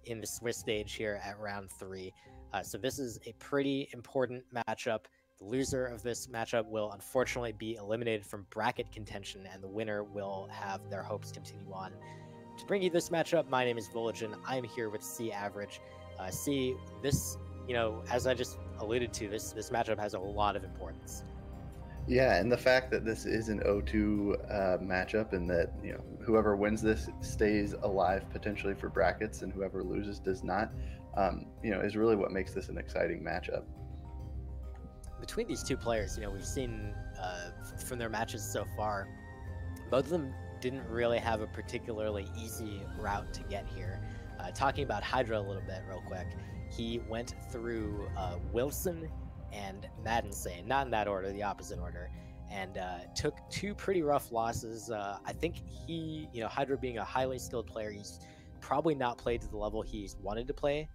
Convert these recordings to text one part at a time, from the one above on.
in the Swiss stage here at round 3. So this is a pretty important matchup. The loser of this matchup will unfortunately be eliminated from bracket contention, and the winner will have their hopes continue on. To bring you this matchup, my name is Voligen. I'm here with C Average. C, this, as I just alluded to, this matchup has a lot of importance. Yeah, and the fact that this is an 0-2 matchup, and that whoever wins this stays alive potentially for brackets, and whoever loses does not, is really what makes this an exciting matchup. Between these two players, we've seen from their matches so far, both of them didn't really have a particularly easy route to get here. Talking about Hydra a little bit real quick, he went through Wilson and Madensane, not in that order, the opposite order, and took two pretty rough losses. I think Hydra being a highly skilled player, he's probably not played to the level he's wanted to play,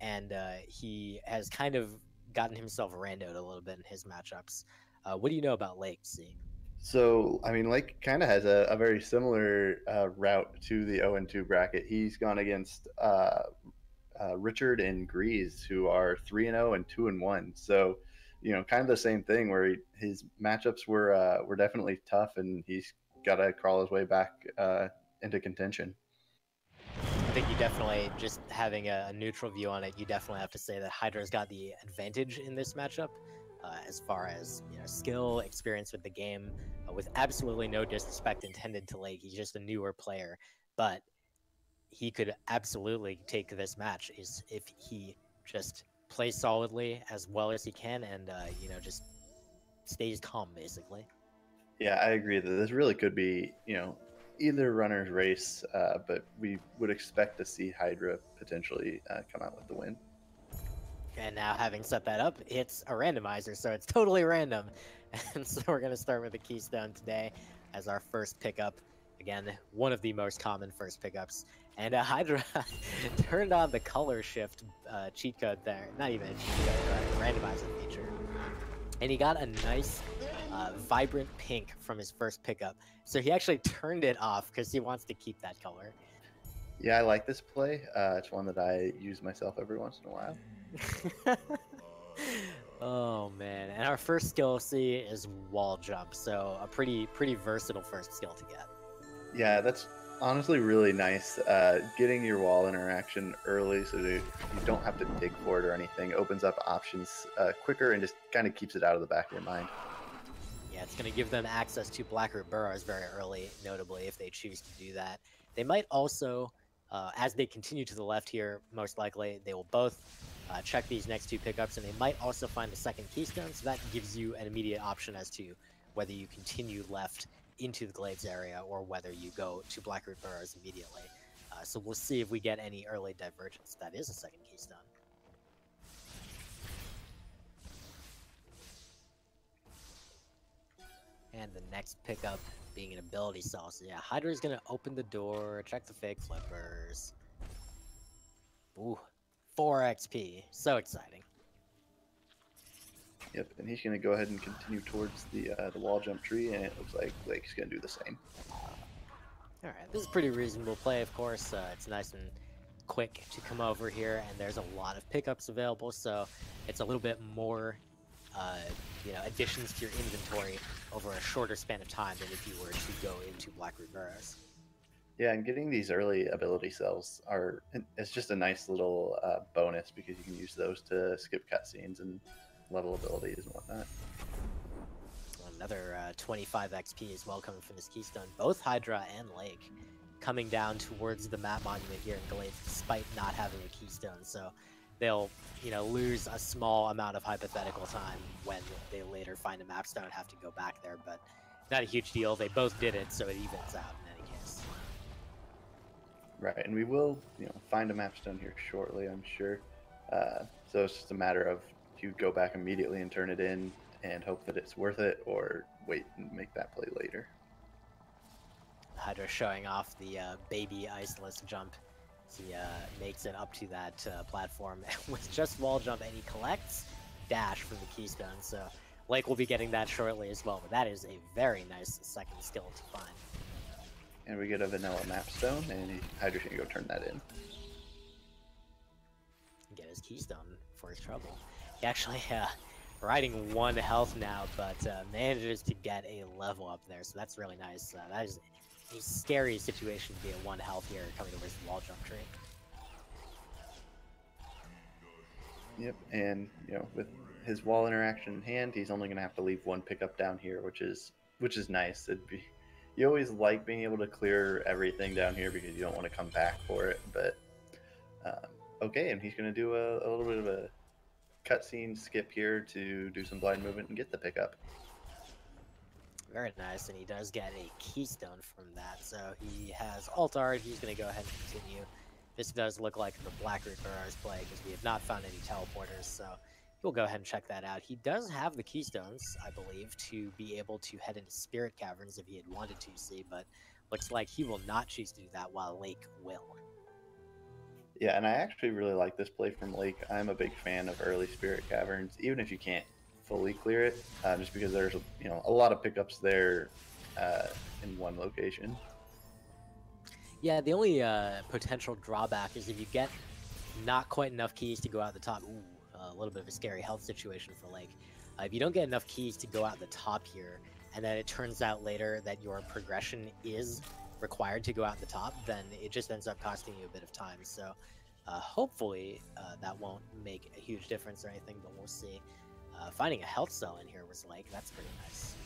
and he has kind of gotten himself randoed a little bit in his matchups. What do you know about Lake, C? So, Lake kind of has a very similar route to the 0-2 bracket. He's gone against Richard and Grease, who are 3-0 and 2-1. So, kind of the same thing where his matchups were definitely tough, and he's got to crawl his way back into contention. I think you definitely, just having a neutral view on it, you definitely have to say that Hydra's got the advantage in this matchup as far as skill, experience with the game, with absolutely no disrespect intended to Lake. He's just a newer player, but he could absolutely take this match if he just plays solidly as well as he can, and just stays calm, basically. Yeah, I agree that this really could be either runner's race, but we would expect to see Hydra potentially come out with the win. And now, having set that up, it's a randomizer, so it's totally random. And so we're going to start with the Keystone today as our first pickup. Again, one of the most common first pickups. And Hydra turned on the color shift cheat code there. Not even a cheat code, right? Randomizer feature. And he got a nice vibrant pink from his first pickup. So he actually turned it off because he wants to keep that color. Yeah, I like this play. It's one that I use myself every once in a while. Oh man, and our first skill, C, is wall jump, so a pretty versatile first skill to get. Yeah, that's honestly really nice. Getting your wall interaction early so that you don't have to dig for it or anything opens up options quicker and just kind of keeps it out of the back of your mind. Yeah, it's going to give them access to Blackroot Burrows very early, notably, if they choose to do that. They might also, as they continue to the left here, most likely, they will both check these next two pickups, and they might also find a second keystone, so that gives you an immediate option as to whether you continue left into the Glades area or whether you go to Blackroot Burrows immediately. So we'll see if we get any early divergence. That is a second keystone. And the next pickup being an ability cell. So yeah, Hydra's going to open the door, check the fake flippers. Ooh, 4 XP. So exciting. Yep, and he's going to go ahead and continue towards the wall jump tree, and it looks like Lake's going to do the same. Alright, this is pretty reasonable play, of course. It's nice and quick to come over here, and there's a lot of pickups available, so it's a little bit more additions to your inventory over a shorter span of time than if you were to go into Blackroot Burrows. Yeah, and getting these early ability cells it's just a nice little bonus, because you can use those to skip cutscenes and level abilities and whatnot. Another 25 XP as well coming from this keystone. Both Hydra and Lake coming down towards the map monument here in Glades despite not having a keystone, so they'll lose a small amount of hypothetical time when they later find a map stone and have to go back there, but not a huge deal. They both did it, so it evens out in any case. Right, and we will find a map stone here shortly, I'm sure. So it's just a matter of, do you go back immediately and turn it in and hope that it's worth it, or wait and make that play later? Hydra showing off the baby iceless jump. He makes it up to that platform with just wall jump, and he collects dash from the keystone. So Lake will be getting that shortly as well, but that is a very nice second skill to find. And we get a vanilla map stone, and Hydra's gonna go turn that in. Keystone for his trouble. He actually riding 1 health now, but manages to get a level up there, so that's really nice. That is a scary situation to be at 1 health here coming over his wall jump tree. Yep, and you know, with his wall interaction in hand, he's only going to have to leave 1 pickup down here, which is nice. You always like being able to clear everything down here because you don't want to come back for it. But okay, and he's going to do a little bit of a cutscene skip here to do some blind movement and get the pickup. Very nice, and he does get a keystone from that. So he has alt art. He's going to go ahead and continue. This does look like the Blackroot Barrage play because we have not found any teleporters, so we'll go ahead and check that out. He does have the keystones, I believe, to be able to head into Spirit Caverns if he had wanted to, see, but looks like he will not choose to do that while Lake will. Yeah, and I actually really like this play from Lake. I'm a big fan of early Spirit Caverns, even if you can't fully clear it, just because there's a lot of pickups there in 1 location. Yeah, the only potential drawback is if you get not quite enough keys to go out the top. Ooh, a little bit of a scary health situation for Lake. If you don't get enough keys to go out the top here, and then it turns out later that your progression is required to go out the top, then it just ends up costing you a bit of time. So hopefully that won't make a huge difference or anything, but we'll see. Finding a health cell in here was Lake. That's pretty nice.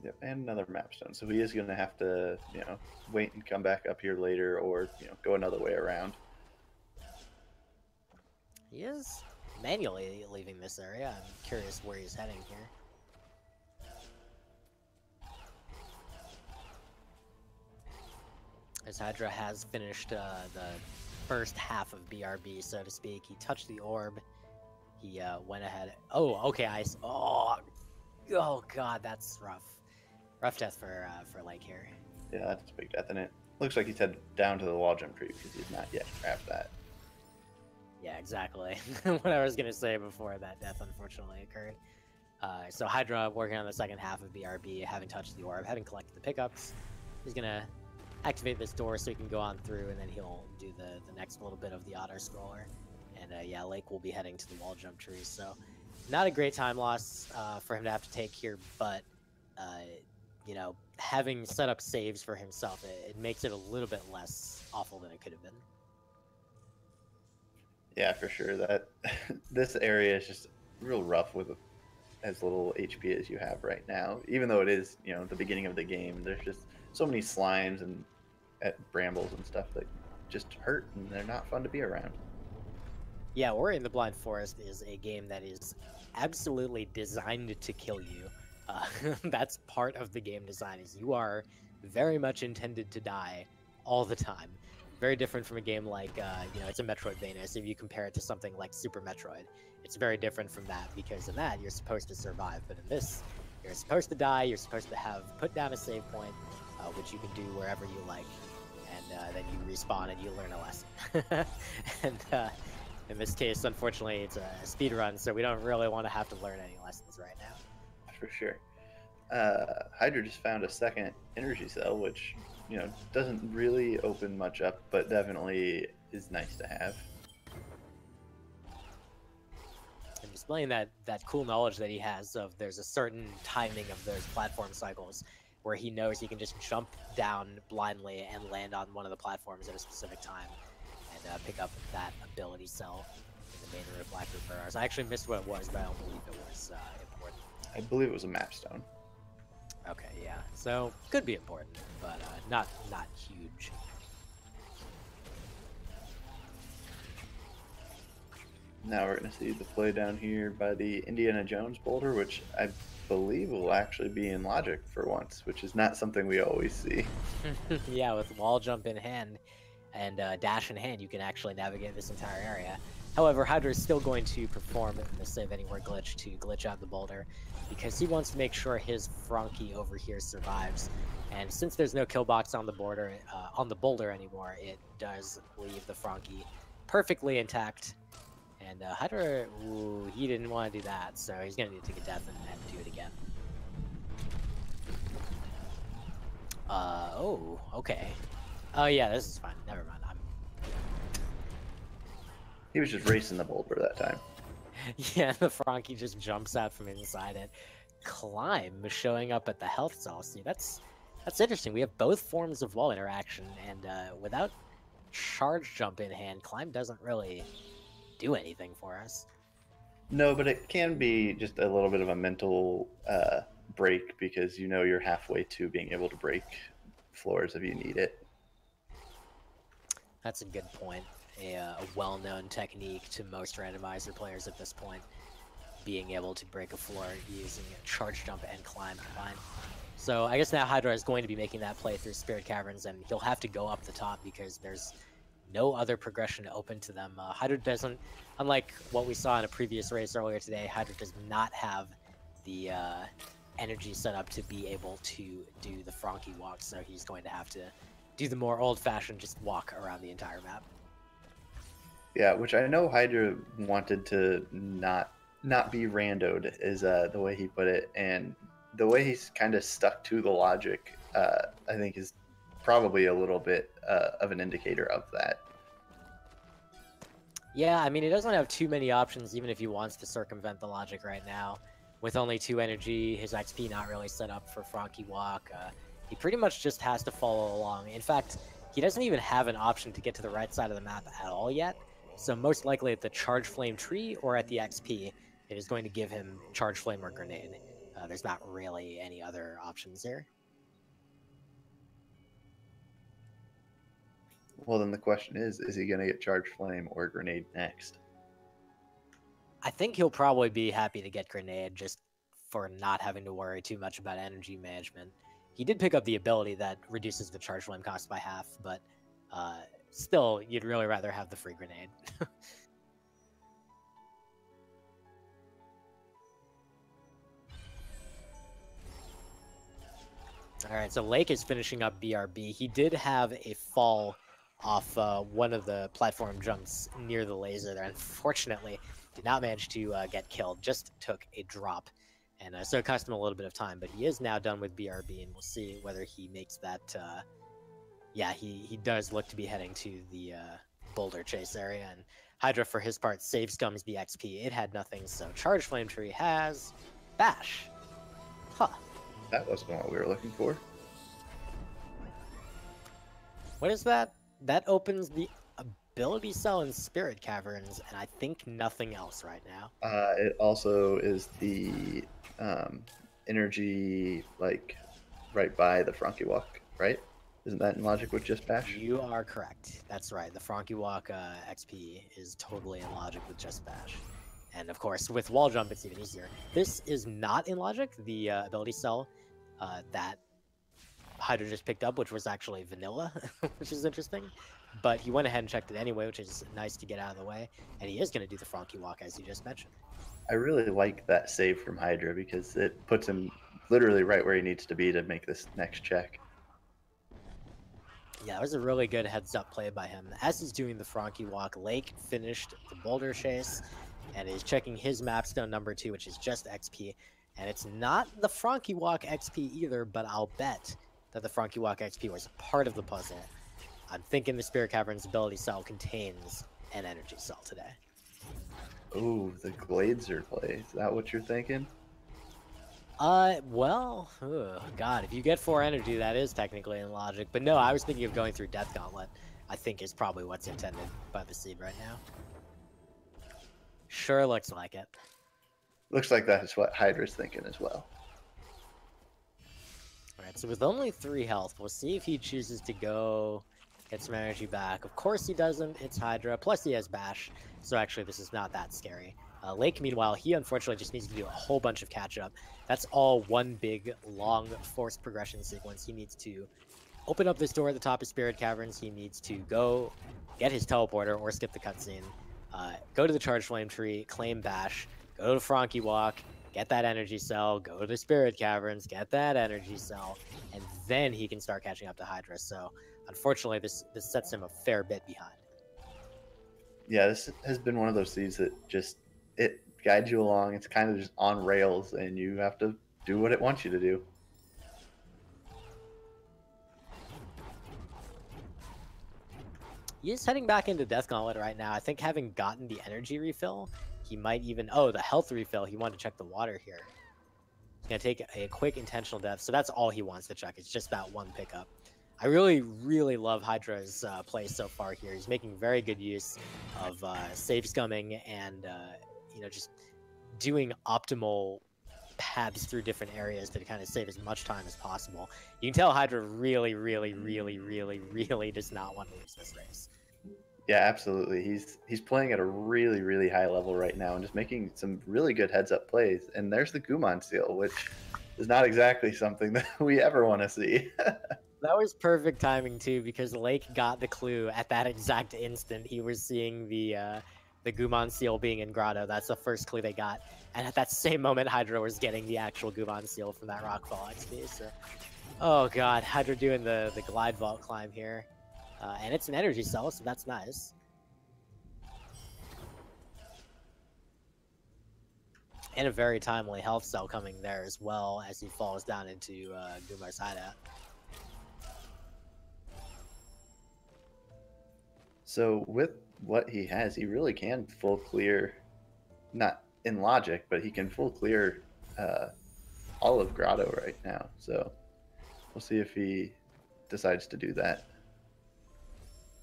Yep, and another map stone. So he is going to have to, wait and come back up here later, or go another way around. He is manually leaving this area. I'm curious where he's heading here. As Hydra has finished the first half of BRB, so to speak. He touched the orb. He went ahead. Oh, okay. Oh, God, that's rough. Rough death for Lake here. Yeah, that's a big death, and it looks like he's headed down to the wall jump tree because he's not yet grabbed that. Yeah, exactly. What I was going to say before that death unfortunately occurred. So Hydra working on the second half of BRB, having touched the orb, having collected the pickups. He's going to activate this door so he can go on through, and then he'll do the next little bit of the auto scroller. And yeah, Lake will be heading to the wall jump tree. So not a great time loss for him to have to take here, but having set up saves for himself, it makes it a little bit less awful than it could have been. Yeah, for sure. That this area is just real rough with as little HP as you have right now. Even though it is, the beginning of the game, there's just so many slimes and brambles and stuff that just hurt, and they're not fun to be around. Yeah, Ori and the Blind Forest is a game that is absolutely designed to kill you. That's part of the game design, is you are very much intended to die all the time. Very different from a game like, it's a Metroidvania, so if you compare it to something like Super Metroid, it's very different from that, because in that, you're supposed to survive, but in this, you're supposed to die, you're supposed to have put down a save point, which you can do wherever you like, and then you respawn and you learn a lesson. And in this case, unfortunately, it's a speed run, so we don't really want to have to learn any lessons right now. For sure. Hydra just found a second energy cell, which, doesn't really open much up, but definitely is nice to have. And displaying that cool knowledge that he has of there's a certain timing of those platform cycles where he knows he can just jump down blindly and land on one of the platforms at a specific time and pick up that ability cell in the main room of Blackroot Barrage. I actually missed what it was, but I don't believe it was important. I believe it was a map stone. Okay, yeah. So could be important, but not huge. Now we're going to see the play down here by the Indiana Jones boulder, which I believe will actually be in logic for once, which is not something we always see. Yeah, with wall jump in hand and dash in hand, you can actually navigate this entire area. However, Hydra is still going to perform the Save Anywhere glitch to glitch out the boulder, because he wants to make sure his Frankie over here survives. And since there's no kill box on the boulder anymore, it does leave the Frankie perfectly intact. And Hydra, ooh, he didn't want to do that, so he's going to need to take a death and do it again. Oh, okay. Oh yeah, this is fine. Never mind. He was just racing the boulder that time. Yeah, the Frankie just jumps out from inside it. Climb showing up at the health cell. See, that's interesting. We have both forms of wall interaction, and without charge jump in hand, Climb doesn't really do anything for us. No, but it can be just a little bit of a mental break, because you know you're halfway to being able to break floors if you need it. That's a good point. A well-known technique to most randomizer players at this point, being able to break a floor using a charge jump and climb combined. So I guess now Hydra is going to be making that play through Spirit Caverns, and he'll have to go up the top because there's no other progression open to them. Hydra doesn't, unlike what we saw in a previous race earlier today, Hydra does not have the energy set up to be able to do the Frankie walk, so he's going to have to do the more old-fashioned just walk around the entire map. Yeah, which I know Hydra wanted to not be randoed, is the way he put it, and the way he's kind of stuck to the logic, I think is probably a little bit of an indicator of that. Yeah, I mean, he doesn't have too many options, even if he wants to circumvent the logic right now. With only 2 energy, his XP not really set up for Frankie walk, he pretty much just has to follow along. In fact, he doesn't even have an option to get to the right side of the map at all yet. So most likely at the Charge Flame tree or at the XP, it is going to give him Charge Flame or Grenade. There's not really any other options here. Well, then the question is he going to get Charge Flame or Grenade next? I think he'll probably be happy to get Grenade just for not having to worry too much about energy management. He did pick up the ability that reduces the Charge Flame cost by half, but still, you'd really rather have the free Grenade. Alright, so Lake is finishing up BRB. He did have a fall off one of the platform jumps near the laser there. Unfortunately, did not manage to get killed, just took a drop. And so it cost him a little bit of time, but he is now done with BRB, and we'll see whether he makes that... yeah, he does look to be heading to the boulder chase area, and Hydra, for his part, save scums the XP. It had nothing, so Charge Flame Tree has Bash. Huh. That wasn't what we were looking for. What is that? That opens the ability cell in Spirit Caverns, and I think nothing else right now. It also is the energy, like, right by the Frankie walk, right? Isn't that in logic with just Bash? You are correct. That's right. The Frankie walk XP is totally in logic with just Bash. And of course, with wall jump, it's even easier. This is not in logic, the ability cell that Hydra just picked up, which was actually vanilla, which is interesting. But he went ahead and checked it anyway, which is nice to get out of the way. And he is going to do the Frankie walk, as you just mentioned. I really like that save from Hydra, because it puts him literally right where he needs to be to make this next check. Yeah, it was a really good heads-up play by him. As he's doing the Frankie walk, Lake finished the boulder chase and is checking his mapstone number 2, which is just XP. And it's not the Frankie walk XP either, but I'll bet that the Frankie walk XP was part of the puzzle. I'm thinking the Spirit Caverns ability cell contains an energy cell today. Ooh, the Glazer play. Is that what you're thinking? Well, God, if you get 4 energy, that is technically in logic. But no, I was thinking of going through Death Gauntlet. I think is probably what's intended by the seed right now. Sure looks like it. Looks like that's what Hydra's thinking as well. Alright, so with only 3 health, we'll see if he chooses to go get some energy back. Of course he doesn't. It's Hydra. Plus he has Bash. So actually this is not that scary. Lake, meanwhile, he unfortunately just needs to do a whole bunch of catch-up. That's all one big, long, forced progression sequence. He needs to open up this door at the top of Spirit Caverns. He needs to go get his teleporter or skip the cutscene. Go to the Charge Flame Tree, claim Bash, go to Frankie Walk, get that energy cell, go to the Spirit Caverns, get that energy cell, and then he can start catching up to Hydra. So, unfortunately, this sets him a fair bit behind. Yeah, this has been one of those seeds that just, it guides you along. It's kind of just on rails, and you have to do what it wants you to do. He is heading back into Death Gauntlet right now. I think having gotten the energy refill, he might even... Oh, the health refill. He wanted to check the water here. He's going to take a quick intentional death. So that's all he wants to check. It's just that one pickup. I really, really love Hydra's play so far here. He's making very good use of save scumming and, you know, just doing optimal paths through different areas to kind of save as much time as possible. You can tell Hydra really, really, really, really, really does not want to lose this race. Yeah, absolutely. He's playing at a really, really high level right now and just making some really good heads-up plays. And there's the Gumon seal, which is not exactly something that we ever want to see. That was perfect timing too, because Lake got the clue at that exact instant. He was seeing the Gumon seal being in Grotto. That's the first clue they got. And at that same moment, Hydra was getting the actual Gumon seal from that Rockfall XP. So, oh god, Hydra doing the glide vault climb here. And it's an energy cell, so that's nice. And a very timely health cell coming there as well as he falls down into Gumar's hideout. So with what he has, he really can full clear, not in logic, but he can full clear all of Grotto right now. So we'll see if he decides to do that.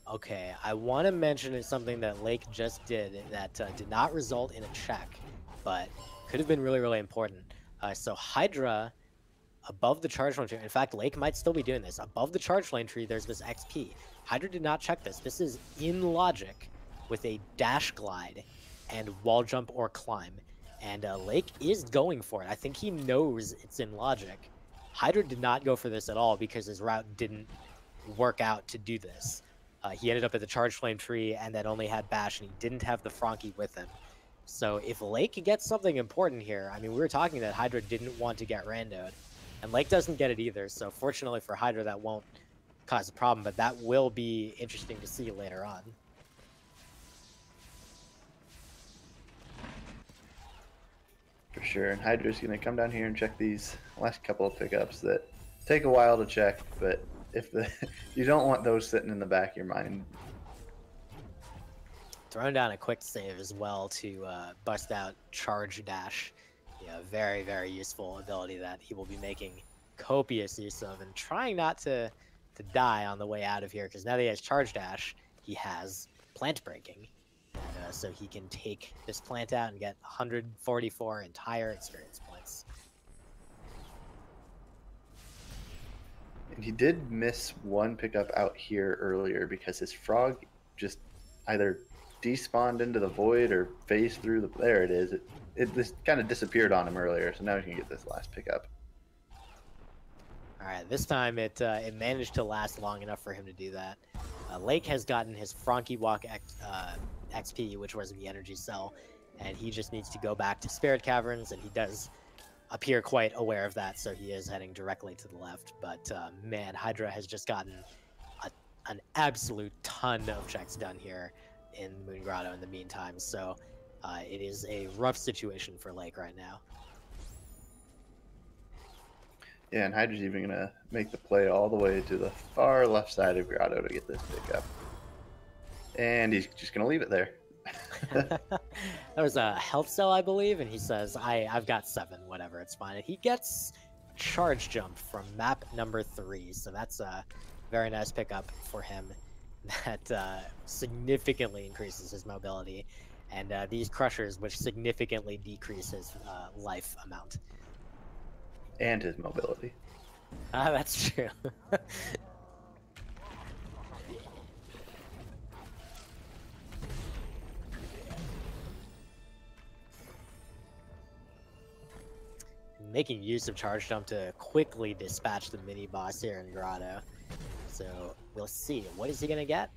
Okay, I want to mention something that Lake just did that did not result in a check, but could have been really, really important. So Hydra, above the charge lane tree, in fact, Lake might still be doing this. Above the charge lane tree, there's this XP. Hydra did not check this. This is in logic with a dash glide and wall jump or climb. And Lake is going for it. I think he knows it's in logic. Hydra did not go for this at all because his route didn't work out to do this. He ended up at the charge flame tree and then only had bash, and he didn't have the Frankie with him. So if Lake gets something important here, I mean, we were talking that Hydra didn't want to get randoed, and Lake doesn't get it either. So fortunately for Hydra, that won't cause a problem, but that will be interesting to see later on. For sure, and Hydra's going to come down here and check these last couple of pickups that take a while to check, but if you don't want those sitting in the back of your mind. Throwing down a quick save as well to bust out charge dash. Yeah, very, very useful ability that he will be making copious use of, and trying not to die on the way out of here, because now that he has charge dash, he has plant breaking. And, so he can take this plant out and get 144 entire experience points. And he did miss one pickup out here earlier because his frog just either despawned into the void or phased through the... There it is. It just kind of disappeared on him earlier, so now he can get this last pickup. All right, this time it managed to last long enough for him to do that. Lake has gotten his Frankie Walk XP, which was the energy cell, and he just needs to go back to Spirit Caverns, and he does appear quite aware of that, so he is heading directly to the left. But man, Hydra has just gotten an absolute ton of checks done here in Moon Grotto in the meantime, so it is a rough situation for Lake right now. Yeah, and Hydra's even going to make the play all the way to the far left side of Grotto to get this pickup. And he's just going to leave it there. That was a health cell, I believe, and he says, I've got 7, whatever, it's fine. And he gets charge jump from map number 3, so that's a very nice pickup for him. That significantly increases his mobility, and these crushers, which significantly decrease his life amount. And his mobility. That's true. Making use of charge jump to quickly dispatch the mini boss here in Grotto. So we'll see. What is he gonna get?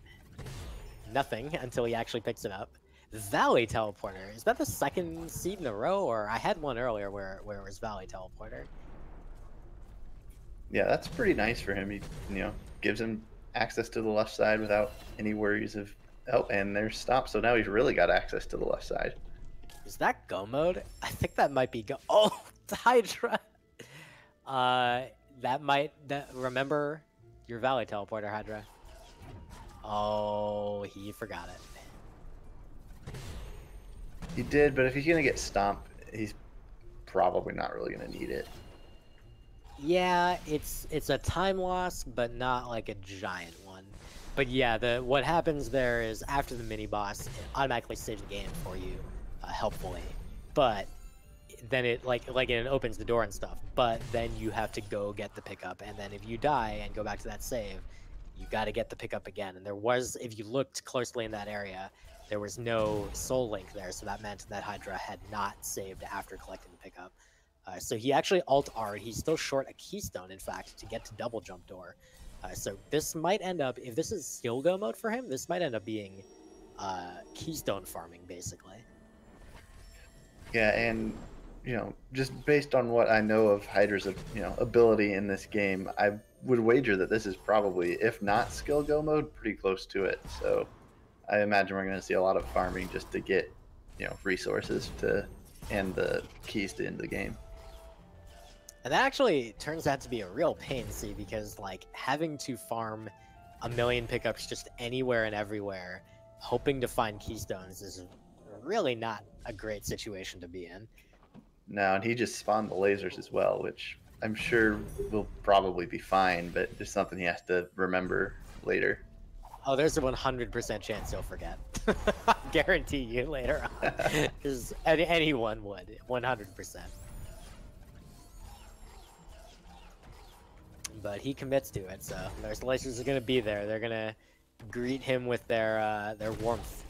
Nothing until he actually picks it up. Valley Teleporter. Is that the second seed in a row, or I had one earlier where it was Valley Teleporter? Yeah, that's pretty nice for him. He, gives him access to the left side without any worries of... Oh, and there's stop. So now he's really got access to the left side. Is that go mode? I think that might be go... Oh, Hydra! Remember your Valley Teleporter, Hydra. Oh, he forgot it. He did, but if he's gonna get stomped, he's probably not really gonna need it. Yeah, it's a time loss, but not like a giant one. But yeah, what happens there is after the mini boss, it automatically saves the game for you, helpfully. But then it it opens the door and stuff. But then you have to go get the pickup, and then if you die and go back to that save, you got to get the pickup again. And there was, if you looked closely in that area, there was no soul link there, so that meant that Hydra had not saved after collecting the pickup. So he actually alt-R'd. He's still short a keystone, in fact, to get to double jump door. So this might end up, if this is skill go mode for him, this might end up being keystone farming, basically. Yeah, and just based on what I know of Hydra's ability in this game, I would wager that this is probably, if not skill go mode, pretty close to it. So I imagine we're going to see a lot of farming just to get resources to and the keys to end the game. And that actually turns out to be a real pain, see, because like having to farm 1,000,000 pickups just anywhere and everywhere, hoping to find keystones is really not a great situation to be in. No, and he just spawned the lasers as well, which I'm sure will probably be fine, but just something he has to remember later. Oh, there's a 100% chance he'll forget. Guarantee you later on. Because anyone would, 100%. But he commits to it, so those lasers are going to be there. They're going to greet him with their warmth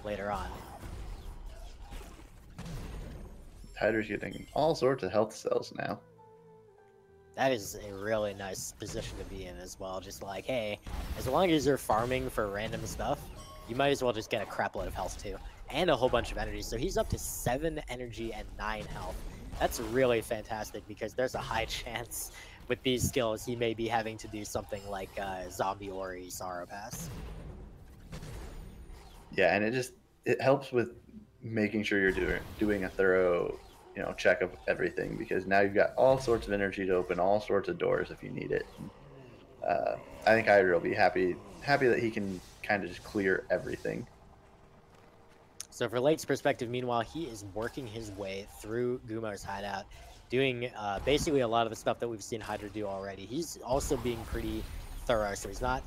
later on. Hydra's getting all sorts of health cells now. That is a really nice position to be in as well. Just like, hey, as long as you're farming for random stuff, you might as well just get a crap load of health too. And a whole bunch of energy. So he's up to 7 energy and 9 health. That's really fantastic because there's a high chance with these skills he may be having to do something like Zombie Ori Sorrow Pass. Yeah, and it helps with making sure you're doing a thorough check of everything, because now you've got all sorts of energy to open all sorts of doors if you need it. I think Hydra will be happy that he can kind of just clear everything. So for Lake's perspective, meanwhile, he is working his way through Gumo's hideout, doing basically a lot of the stuff that we've seen Hydra do already. He's also being pretty thorough, so he's not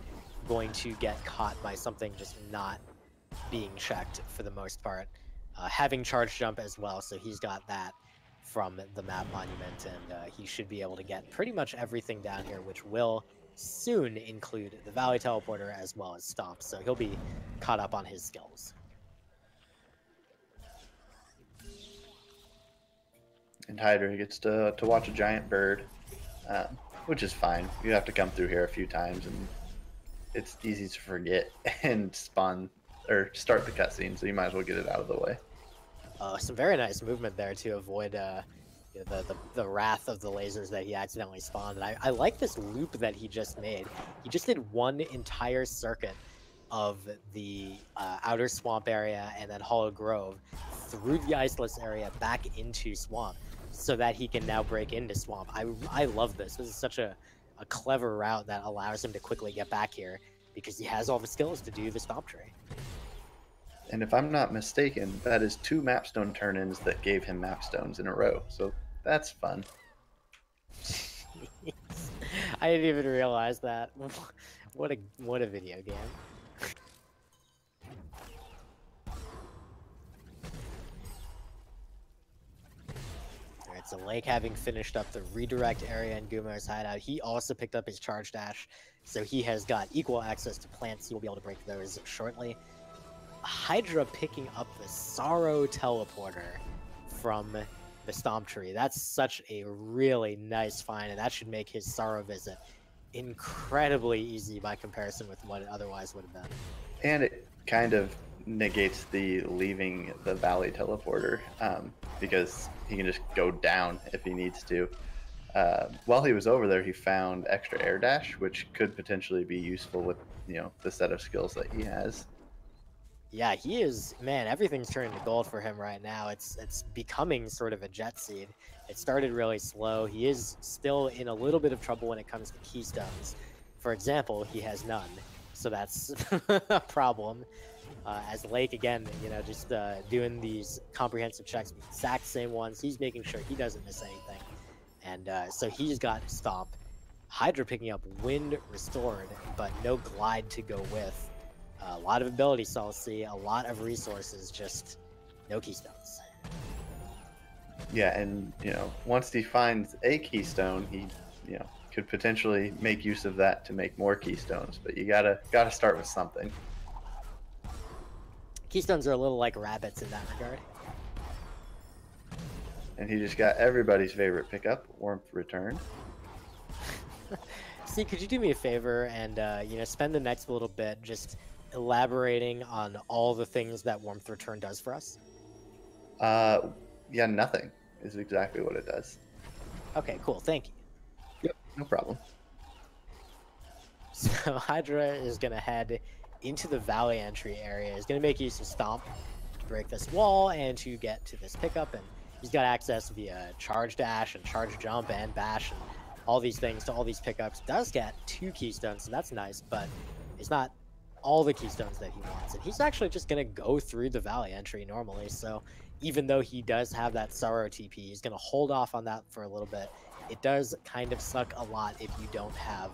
going to get caught by something just not being checked for the most part. Having charge jump as well, so he's got that from the map monument, and he should be able to get pretty much everything down here, which will soon include the Valley Teleporter as well as Stomp, so he'll be caught up on his skills. And Hydra gets to watch a giant bird, which is fine. You have to come through here a few times, and it's easy to forget and spawn or start the cutscene, so you might as well get it out of the way. Some very nice movement there to avoid the wrath of the lasers that he accidentally spawned. And I like this loop that he just made. He just did one entire circuit of the outer swamp area and then Hollow Grove through the iceless area back into swamp, so that he can now break into swamp. I love this. This is such a clever route that allows him to quickly get back here because he has all the skills to do the stomp tree. And if I'm not mistaken, that is 2 mapstone turn-ins that gave him mapstones in a row. So that's fun. I didn't even realize that. What a video game. Alright, so Lake, having finished up the redirect area in Gumo's hideout, he also picked up his charge dash, so he has got equal access to plants. You'll be able to break those shortly. Hydra picking up the Sorrow Teleporter from the Stomp Tree. That's such a really nice find, and that should make his Sorrow visit incredibly easy by comparison with what it otherwise would have been. And it kind of negates the leaving the Valley Teleporter, because he can just go down if he needs to. While he was over there, he found extra air dash, which could potentially be useful with the set of skills that he has. Yeah, he is, man, everything's turning to gold for him right now. It's becoming sort of a jet seed. It started really slow. He is still in a little bit of trouble when it comes to keystones. For example, he has none. so that's a problem. As Lake, again, you know, just doing these comprehensive checks, the exact same ones. He's making sure he doesn't miss anything. And so he's got Stomp. Hydra picking up Wind Restored, but no Glide to go with. A lot of ability Sol C, a lot of resources, just no Keystones. Yeah, and, you know, once he finds a Keystone, he, you know, could potentially make use of that to make more Keystones. But you gotta start with something. Keystones are a little like rabbits in that regard. And he just got everybody's favorite pickup, Warmth Return. See, could you do me a favor and you know, spend the next little bit just elaborating on all the things that Warmth Return does for us? Yeah, nothing is exactly what it does. Okay, cool. Thank you. Yep, no problem. So Hydra is gonna head into the valley entry area. He's gonna make use of Stomp to break this wall and to get to this pickup, and he's got access via Charge Dash and Charge Jump and Bash and all these things to all these pickups. Does get 2 Keystones, so that's nice, but it's not all the Keystones that he wants. And he's actually just gonna go through the valley entry normally, so even though he does have that Sorrow TP, he's gonna hold off on that for a little bit. It does kind of suck a lot if you don't have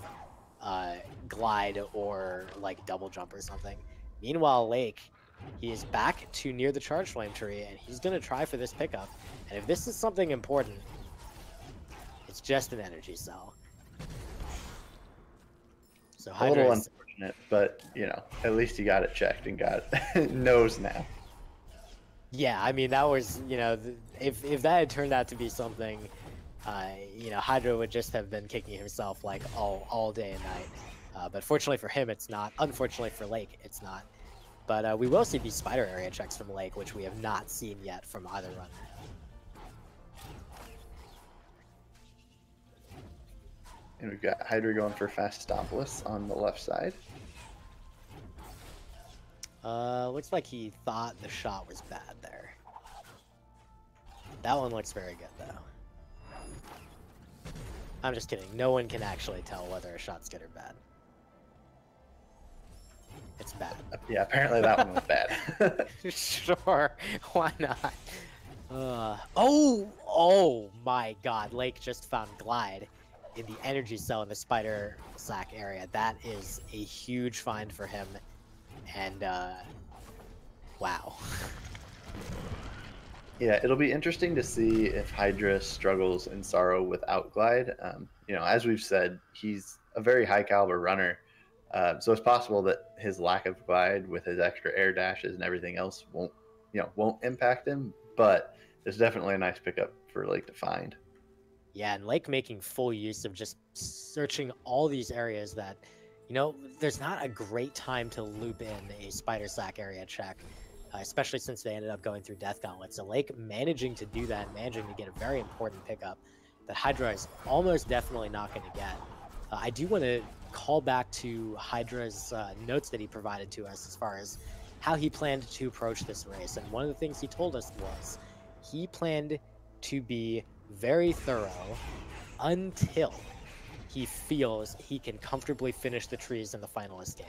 Glide or like double jump or something. Meanwhile, Lake, he is back to near the Charge Flame tree, and he's gonna try for this pickup. And if this is something important, it's just an energy cell. So a little unfortunate, but you know, at least he got it checked and got knows now. Yeah, I mean, that was, you know, if that had turned out to be something, you know, Hydra would just have been kicking himself like all day and night. But fortunately for him, it's not. Unfortunately for Lake, it's not. But we will see these spider area checks from Lake, which we have not seen yet from either runner. And we've got Hydra going for fast Stompless on the left side. Looks like he thought the shot was bad there. That one looks very good, though. I'm just kidding. No one can actually tell whether a shot's good or bad. It's bad. Yeah, apparently that one was bad. Sure, why not? Oh my god. Lake just found Glide in the energy cell in the spider sack area. That is a huge find for him. And, wow. Yeah, it'll be interesting to see if Hydra struggles in Sorrow without Glide. You know, as we've said, he's a very high caliber runner. So it's possible that his lack of Glide with his extra air dashes and everything else won't impact him, but it's definitely a nice pickup for Lake to find. Yeah, and Lake making full use of just searching all these areas that, you know, there's not a great time to loop in a spider sack area check, especially since they ended up going through Death Gauntlet. So Lake managing to do that, managing to get a very important pickup that Hydra is almost definitely not going to get. I do want to call back to Hydra's notes that he provided to us as far as how he planned to approach this race. And one of the things he told us was he planned to be very thorough until he feels he can comfortably finish the trees in the finalist game.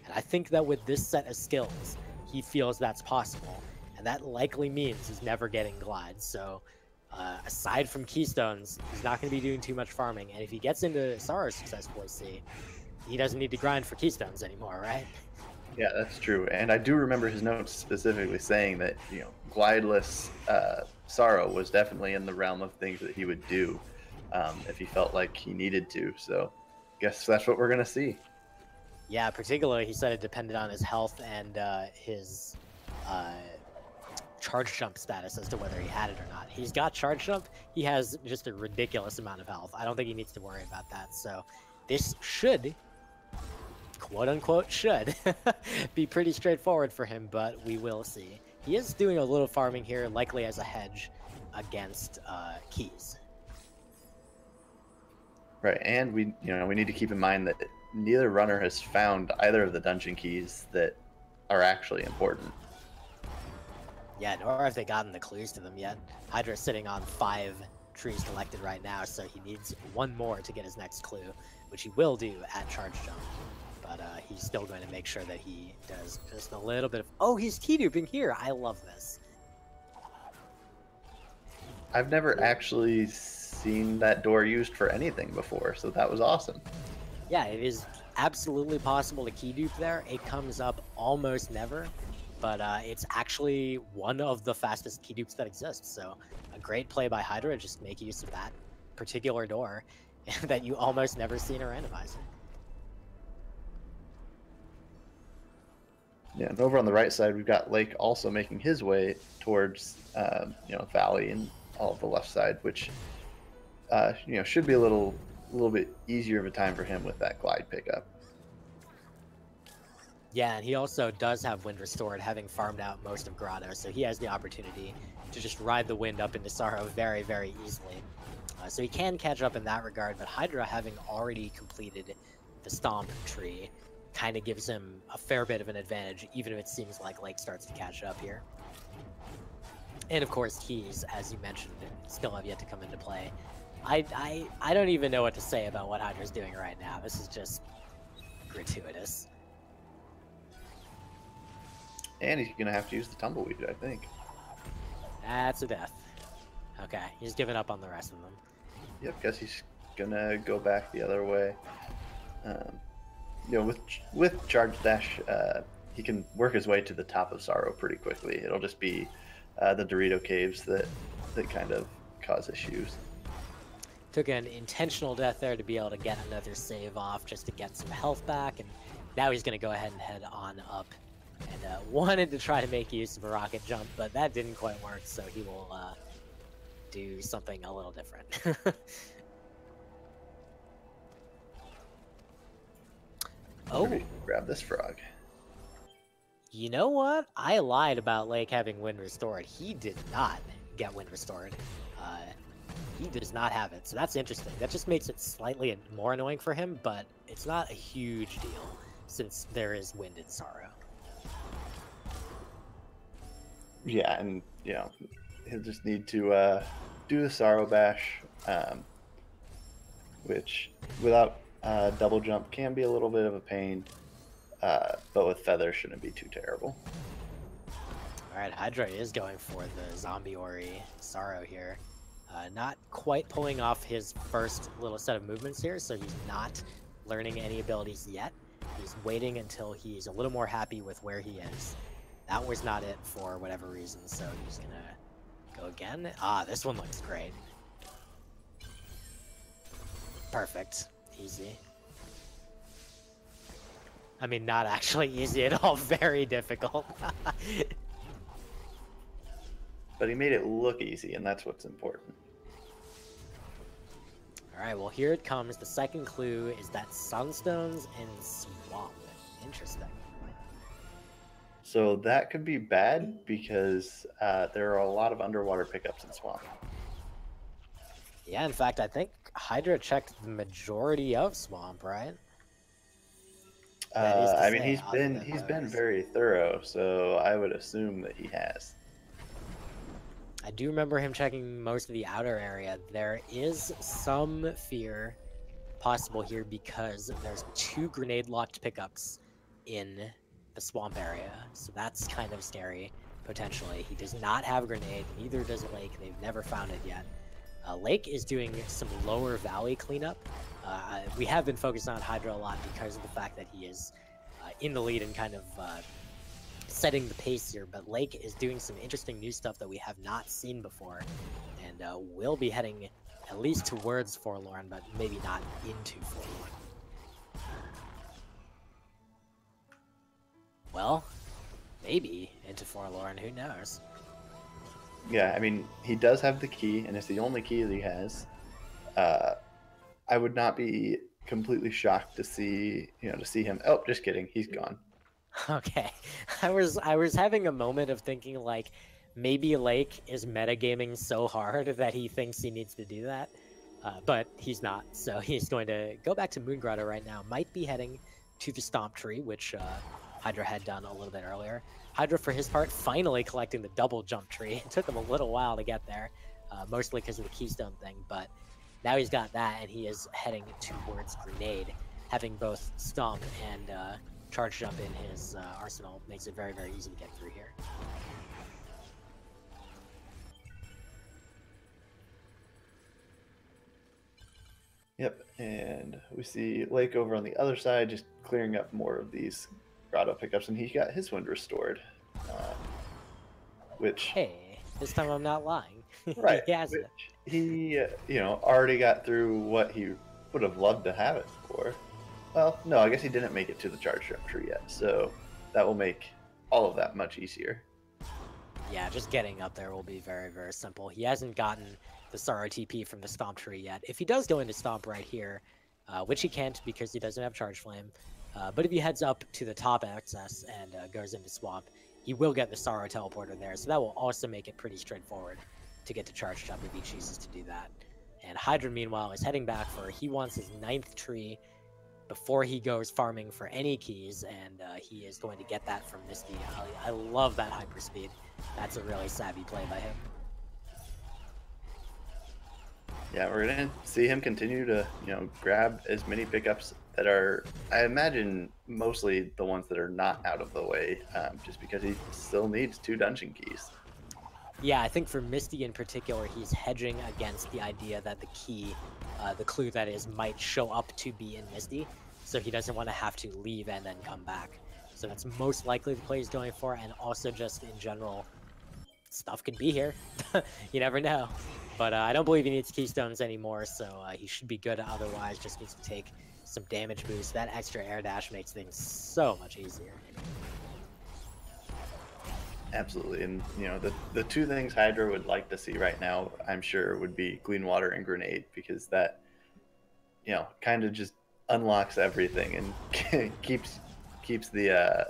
And I think that with this set of skills, he feels that's possible. And that likely means he's never getting Glide. So aside from Keystones, he's not going to be doing too much farming. And if he gets into Sorrow's successfully, see, he doesn't need to grind for Keystones anymore, right? Yeah, that's true. And I do remember his notes specifically saying that, you know, glideless Sorrow was definitely in the realm of things that he would do if he felt like he needed to. So I guess that's what we're going to see. Yeah, particularly he said it depended on his health and his charge jump status as to whether he had it or not. He's got charge jump. He has just a ridiculous amount of health. I don't think he needs to worry about that. So this should, quote unquote, should be pretty straightforward for him, but we will see. He is doing a little farming here, likely as a hedge against keys. Right, and we need to keep in mind that neither runner has found either of the dungeon keys that are actually important. Yeah, nor have they gotten the clues to them yet. Hydra's sitting on 5 trees collected right now, so he needs one more to get his next clue, which he will do at charge jump. but he's still going to make sure that he does just a little bit of... Oh, he's T-duping here! I love this. I've never actually seen that door used for anything before, so that was awesome. Yeah, it is absolutely possible to key dupe there. It comes up almost never, but it's actually one of the fastest key dupes that exists. So a great play by Hydra, just make use of that particular door that you almost never see in a randomizer. Yeah, and over on the right side, we've got Lake also making his way towards, Valley and all of the left side, which, should be a little bit easier of a time for him with that glide pickup. Yeah, and he also does have wind restored, having farmed out most of Grotto, so he has the opportunity to just ride the wind up into Sorrow very, very easily. So he can catch up in that regard, but Hydra, having already completed the Stomp tree, kind of gives him a fair bit of an advantage, even if it seems like Lake starts to catch up here. And of course, keys, as you mentioned, still have yet to come into play. I don't even know what to say about what Hydra's doing right now. This is just gratuitous. And he's going to have to use the Tumbleweed, I think. That's a death. Okay, he's given up on the rest of them. Yep, guess he's going to go back the other way. With Charge Dash, he can work his way to the top of Sorrow pretty quickly. It'll just be the Dorito caves that kind of cause issues. Took an intentional death there to be able to get another save off just to get some health back, and now he's going to go ahead and head on up. And wanted to try to make use of a rocket jump, but that didn't quite work, so he will do something a little different. Oh, grab this frog. You know what? I lied about Lake having wind restored. He did not get wind restored. He does not have it, so that's interesting. That just makes it slightly more annoying for him, but it's not a huge deal since there is wind in Sorrow. Yeah, and he'll just need to do the Sorrow Bash, which without double jump can be a little bit of a pain, but with Feather shouldn't be too terrible. Alright, Hydra is going for the Zombie Ori Sorrow here. Not quite pulling off his first little set of movements here, so he's not learning any abilities yet. He's waiting until he's a little more happy with where he is. That was not it for whatever reason, so he's gonna go again. Ah, this one looks great. Perfect. Easy. I mean, not actually easy at all. Very difficult. But he made it look easy, and that's what's important. Alright, well here it comes. The second clue is that Sunstones and Swamp. Interesting. So that could be bad because there are a lot of underwater pickups in Swamp. Yeah, in fact, I think Hydra checked the majority of Swamp, right? I mean, he's been very thorough, so I would assume that he has. I do remember him checking most of the outer area. There is some fear possible here because there's 2 grenade-locked pickups in the Swamp area, so that's kind of scary, potentially. He does not have a grenade, neither does Lake. They've never found it yet. Lake is doing some lower valley cleanup. We have been focused on Hydra a lot because of the fact that he is in the lead and kind of setting the pace here, but Lake is doing some interesting new stuff that we have not seen before, and will be heading at least towards Forlorn, but maybe not into Forlorn. Well, maybe into Forlorn, who knows? Yeah, I mean, he does have the key, and it's the only key that he has. I would not be completely shocked to see him. Oh, just kidding, he's gone. Okay, I was having a moment of thinking like maybe Lake is metagaming so hard that he thinks he needs to do that, but he's not. So he's going to go back to Moon Grotto right now. Might be heading to the Stomp Tree, which Hydra had done a little bit earlier. Hydra, for his part, finally collecting the double jump tree. It took him a little while to get there, mostly because of the Keystone thing, but now he's got that, and he is heading towards Grenade. having both Stomp and Charge Jump in his arsenal makes it very, very easy to get through here. Yep, and we see Lake over on the other side just clearing up more of these grotto pickups, and he got his wind restored. Which... Hey, this time I'm not lying. Right. He has it. He, already got through what he would have loved to have it for. Well, no, I guess he didn't make it to the charge jump tree yet, so that will make all of that much easier. Yeah, just getting up there will be very, very simple. He hasn't gotten the Sorrow TP from the Stomp tree yet. If he does go into Stomp right here, which he can't because he doesn't have Charge Flame, but if he heads up to the top access and goes into Swamp, he will get the Sorrow Teleporter there, so that will also make it pretty straightforward to get to Charge Jump if he chooses to do that. And Hydra, meanwhile, is heading back for, he wants his 9th tree before he goes farming for any keys, and he is going to get that from Misty. I love that hyperspeed. That's a really savvy play by him. Yeah, we're going to see him continue to, grab as many pickups that are, I imagine, mostly the ones that are not out of the way, just because he still needs 2 dungeon keys. Yeah, I think for Misty in particular, he's hedging against the idea that the key, the clue that is, might show up to be in Misty, so he doesn't want to have to leave and then come back. So that's most likely the play he's going for, and also just in general, stuff could be here. You never know. But I don't believe he needs keystones anymore, so he should be good otherwise. Just needs to take some damage boost. That extra air dash makes things so much easier. Absolutely, and the 2 things Hydra would like to see right now, I'm sure, would be Clean Water and Grenade, because that, kind of just unlocks everything and keeps the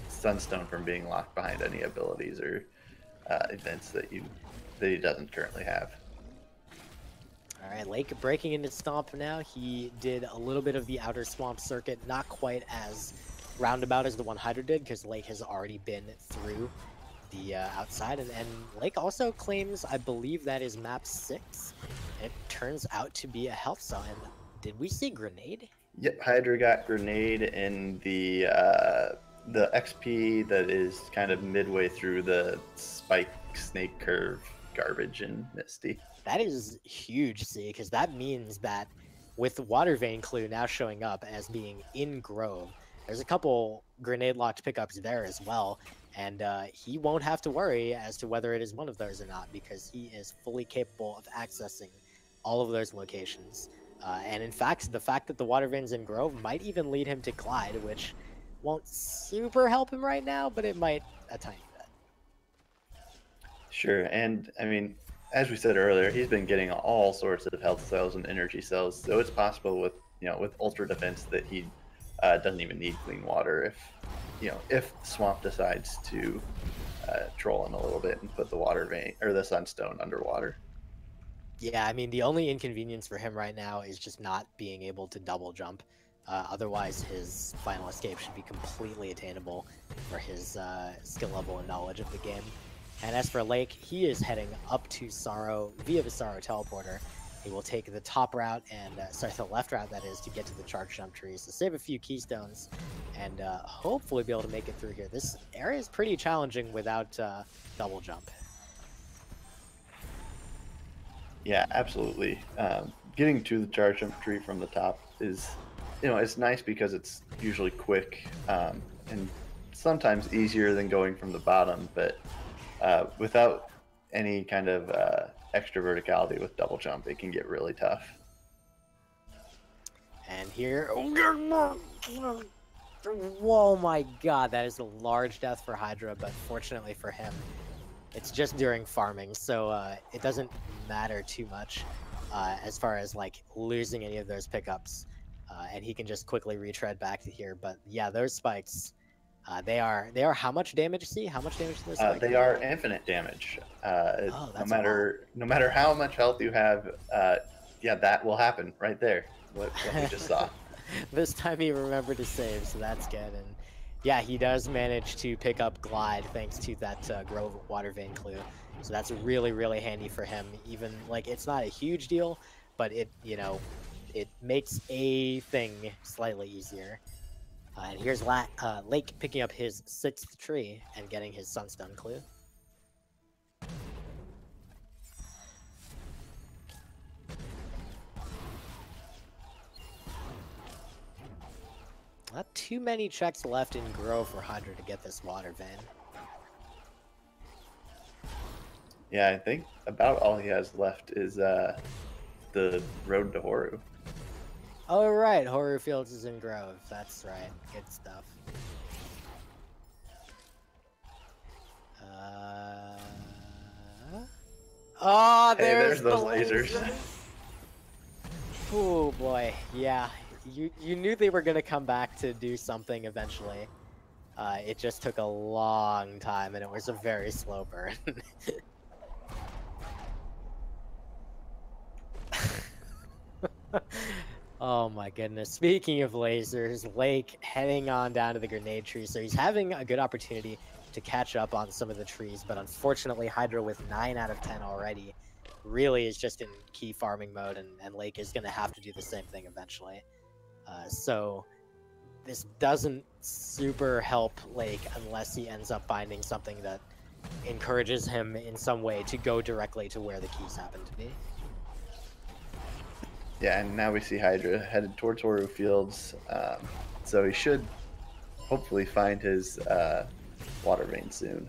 Sunstone from being locked behind any abilities or events that he doesn't currently have. All right, Lake breaking into Stomp now. He did a little bit of the outer swamp circuit, not quite as roundabout as the one Hydra did, because Lake has already been through the outside. And Lake also claims, I believe that is map 6. It turns out to be a health cell. And did we see Grenade? Yep, Hydra got Grenade in the XP that is kind of midway through the Spike Snake Curve garbage in Misty. That is huge, see, because that means that with the Water Vein clue now showing up as being in Grove, there's a couple grenade-locked pickups there as well, and he won't have to worry as to whether it is one of those or not, because he is fully capable of accessing all of those locations. And in fact, the fact that the Water Vein's in Grove might even lead him to Glide, which won't super help him right now, but it might a tiny bit. Sure, and I mean, as we said earlier, he's been getting all sorts of health cells and energy cells, so it's possible with with Ultra Defense that he doesn't even need Clean Water if Swamp decides to troll him a little bit and put the Water Vein or the Sunstone underwater. Yeah, I mean, the only inconvenience for him right now is just not being able to double jump. Otherwise, his final escape should be completely attainable for his skill level and knowledge of the game. And as for Lake, he is heading up to Sorrow via the Sorrow Teleporter. He will take the top route and, the left route, that is, to get to the Charge Jump trees to save a few keystones and hopefully be able to make it through here. This area is pretty challenging without double jump. Yeah, absolutely. Getting to the Charge Jump tree from the top is, it's nice because it's usually quick and sometimes easier than going from the bottom, but without any kind of extra verticality with double jump, it can get really tough. And here, oh my god, that is a large death for Hydra, but fortunately for him, it's just during farming, so it doesn't matter too much as far as like losing any of those pickups, and he can just quickly retread back to here. But yeah, those spikes, they are how much damage? See how much damage do those spikes? They are infinite damage. Oh, no matter how much health you have, yeah, that will happen right there. What we just saw. This time he remembered to save, so that's good. And yeah, he does manage to pick up Glide thanks to that Grove Water Vein clue. So that's really, really handy for him. Even like it's not a huge deal, but it it makes a thing slightly easier. And here's Lake picking up his 6th tree and getting his Sunstone clue. Not too many checks left in Grove for Hydra to get this water vein. Yeah, I think about all he has left is the road to Horu. Oh, right. Horu Fields is in Grove. That's right. Good stuff. Oh, Hey, there's those the lasers. Oh, boy. Yeah. You knew they were going to come back to do something eventually. It just took a long time, and it was a very slow burn. Oh my goodness. Speaking of lasers, Lake heading on down to the grenade tree. So he's having a good opportunity to catch up on some of the trees, but unfortunately Hydra with 9 out of 10 already really is just in key farming mode, and Lake is going to have to do the same thing eventually. So this doesn't super help Lake unless he ends up finding something that encourages him in some way to go directly to where the keys happen to be. Yeah, and now we see Hydra headed towards Horu Fields, so he should hopefully find his water vein soon.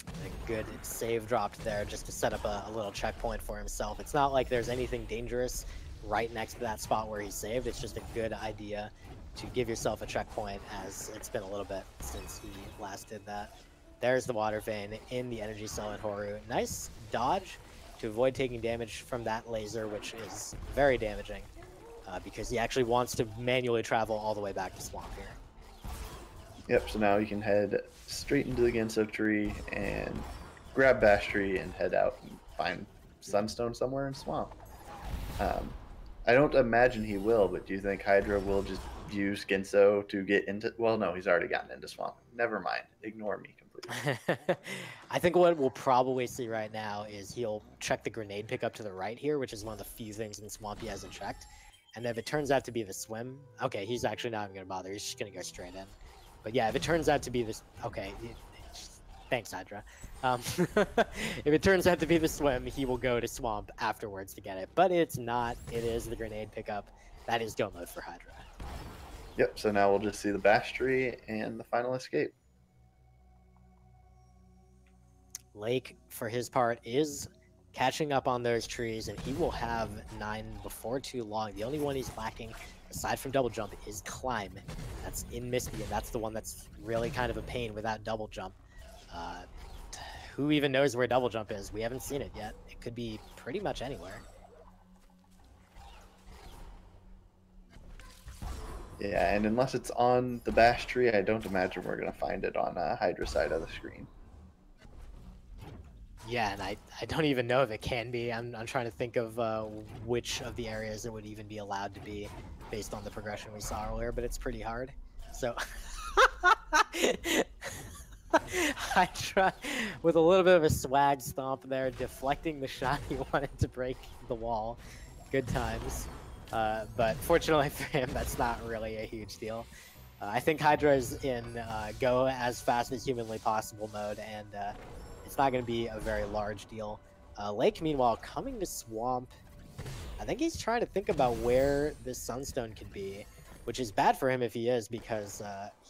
A good save dropped there just to set up a little checkpoint for himself. It's not like there's anything dangerous right next to that spot where he saved. It's just a good idea to give yourself a checkpoint, as it's been a little bit since he last did that. There's the water vein in the energy cell at Horu. Nice dodge to avoid taking damage from that laser, which is very damaging because he actually wants to manually travel all the way back to Swamp here. Yep, so now you can head straight into the Genso tree and grab Bash Tree and head out and find Sunstone somewhere in Swamp. I don't imagine he will, but do you think Hydra will just use Genso to get into... Well, no, he's already gotten into Swamp. Never mind. Ignore me completely. I think what we'll probably see right now is he'll check the grenade pickup to the right here, which is one of the few things in Swamp he hasn't checked. And if it turns out to be the swim... Okay, he's actually not even going to bother. He's just going to go straight in. But yeah, if it turns out to be this... Okay, thanks, Hydra. If it turns out to be the swim, he will go to Swamp afterwards to get it. But it's not. It is the grenade pickup. That is go mode for Hydra. Yep, so now we'll just see the Bash Tree and the final escape. Lake, for his part, is catching up on those trees, and he will have 9 before too long. The only one he's lacking, aside from double jump, is climb. That's in Misty, and that's the one that's really kind of a pain without double jump. Who even knows where double jump is? We haven't seen it yet. It could be pretty much anywhere. Yeah, and unless it's on the Bash Tree, I don't imagine we're going to find it on Hydra's side of the screen. Yeah, and I don't even know if it can be. I'm trying to think of which of the areas it would even be allowed to be based on the progression we saw earlier, but it's pretty hard. So Hydra with a little bit of a swag stomp there, deflecting the shot he wanted to break the wall. Good times. But fortunately for him, that's not really a huge deal. I think Hydra is in go as fast as humanly possible mode, and it's not going to be a very large deal. Lake, meanwhile, coming to Swamp. I think he's trying to think about where this Sunstone could be, which is bad for him if he is, because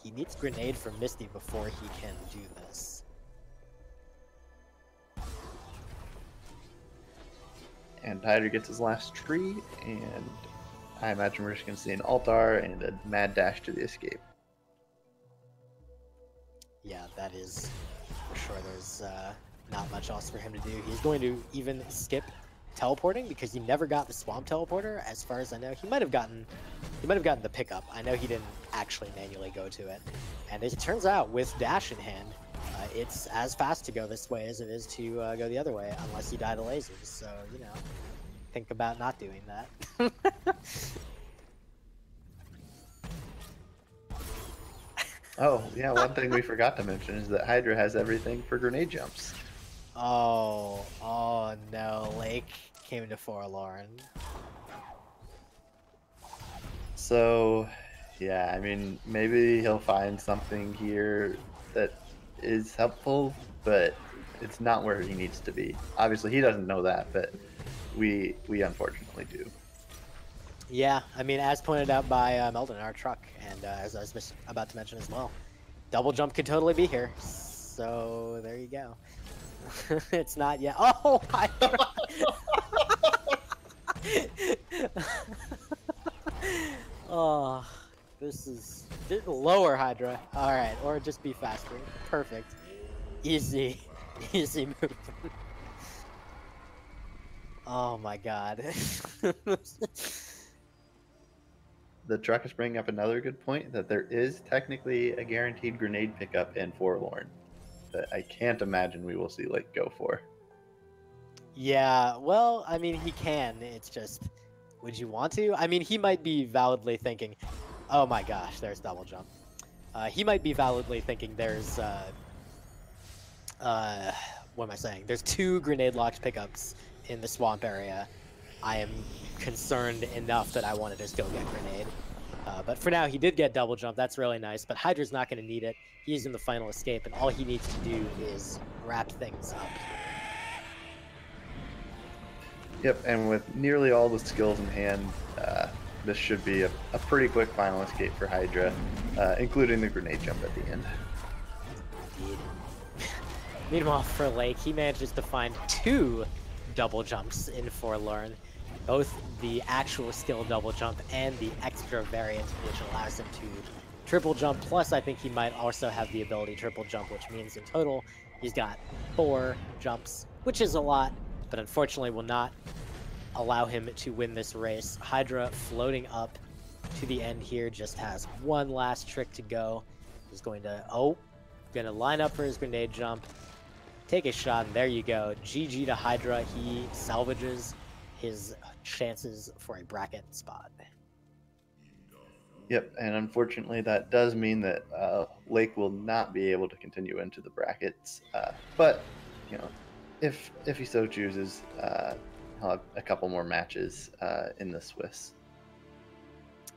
he needs Grenade from Misty before he can do this. And Hydra gets his last tree, and I imagine we're just going to see an altar and a mad dash to the escape. Yeah, that is for sure. There's not much else for him to do. He's going to even skip teleporting because he never got the Swamp teleporter, as far as I know. He might have gotten the pickup. I know he didn't actually manually go to it. And as it turns out, with dash in hand, it's as fast to go this way as it is to go the other way, unless you die to lasers. So, you know, think about not doing that. Oh, yeah, one thing we forgot to mention is that Hydra has everything for grenade jumps. Oh no, Lake came to Forlorn. So, yeah, I mean, maybe he'll find something here that is helpful, but it's not where he needs to be. Obviously, he doesn't know that, but we unfortunately do. Yeah, I mean, as pointed out by Meldon in our truck, and as I was about to mention as well, double jump could totally be here. So there you go. It's not yet. Oh, Hydra! Oh, this is lower Hydra. All right, or just be faster. Perfect. Easy, easy move. Oh my god. The truck is bringing up another good point that there is technically a guaranteed grenade pickup in Forlorn that I can't imagine we will see Lake go for. Yeah, well, I mean, he can. It's just, would you want to? I mean, he might be validly thinking, oh my gosh, there's double jump. He might be validly thinking there's, what am I saying? There's 2 grenade locked pickups in the swamp area. I am concerned enough that I want to just go get grenade. But for now, he did get double jump. That's really nice. But Hydra's not going to need it. He's in the final escape, and all he needs to do is wrap things up. Yep, and with nearly all the skills in hand, this should be a pretty quick final escape for Hydra, including the grenade jump at the end. Indeed. Meanwhile, for Lake, he manages to find 2 double jumps in Forlorn. Both the actual skill double jump and the extra variant, which allows him to triple jump. Plus, I think he might also have the ability triple jump, which means in total, he's got 4 jumps, which is a lot, but unfortunately will not allow him to win this race. Hydra floating up to the end here, just has one last trick to go. He's going to, gonna line up for his grenade jump, take a shot, and there you go. GG to Hydra. He salvages his chances for a bracket spot. Yep, and unfortunately that does mean that Lake will not be able to continue into the brackets. But, you know, if he so chooses, he'll have a couple more matches in the Swiss.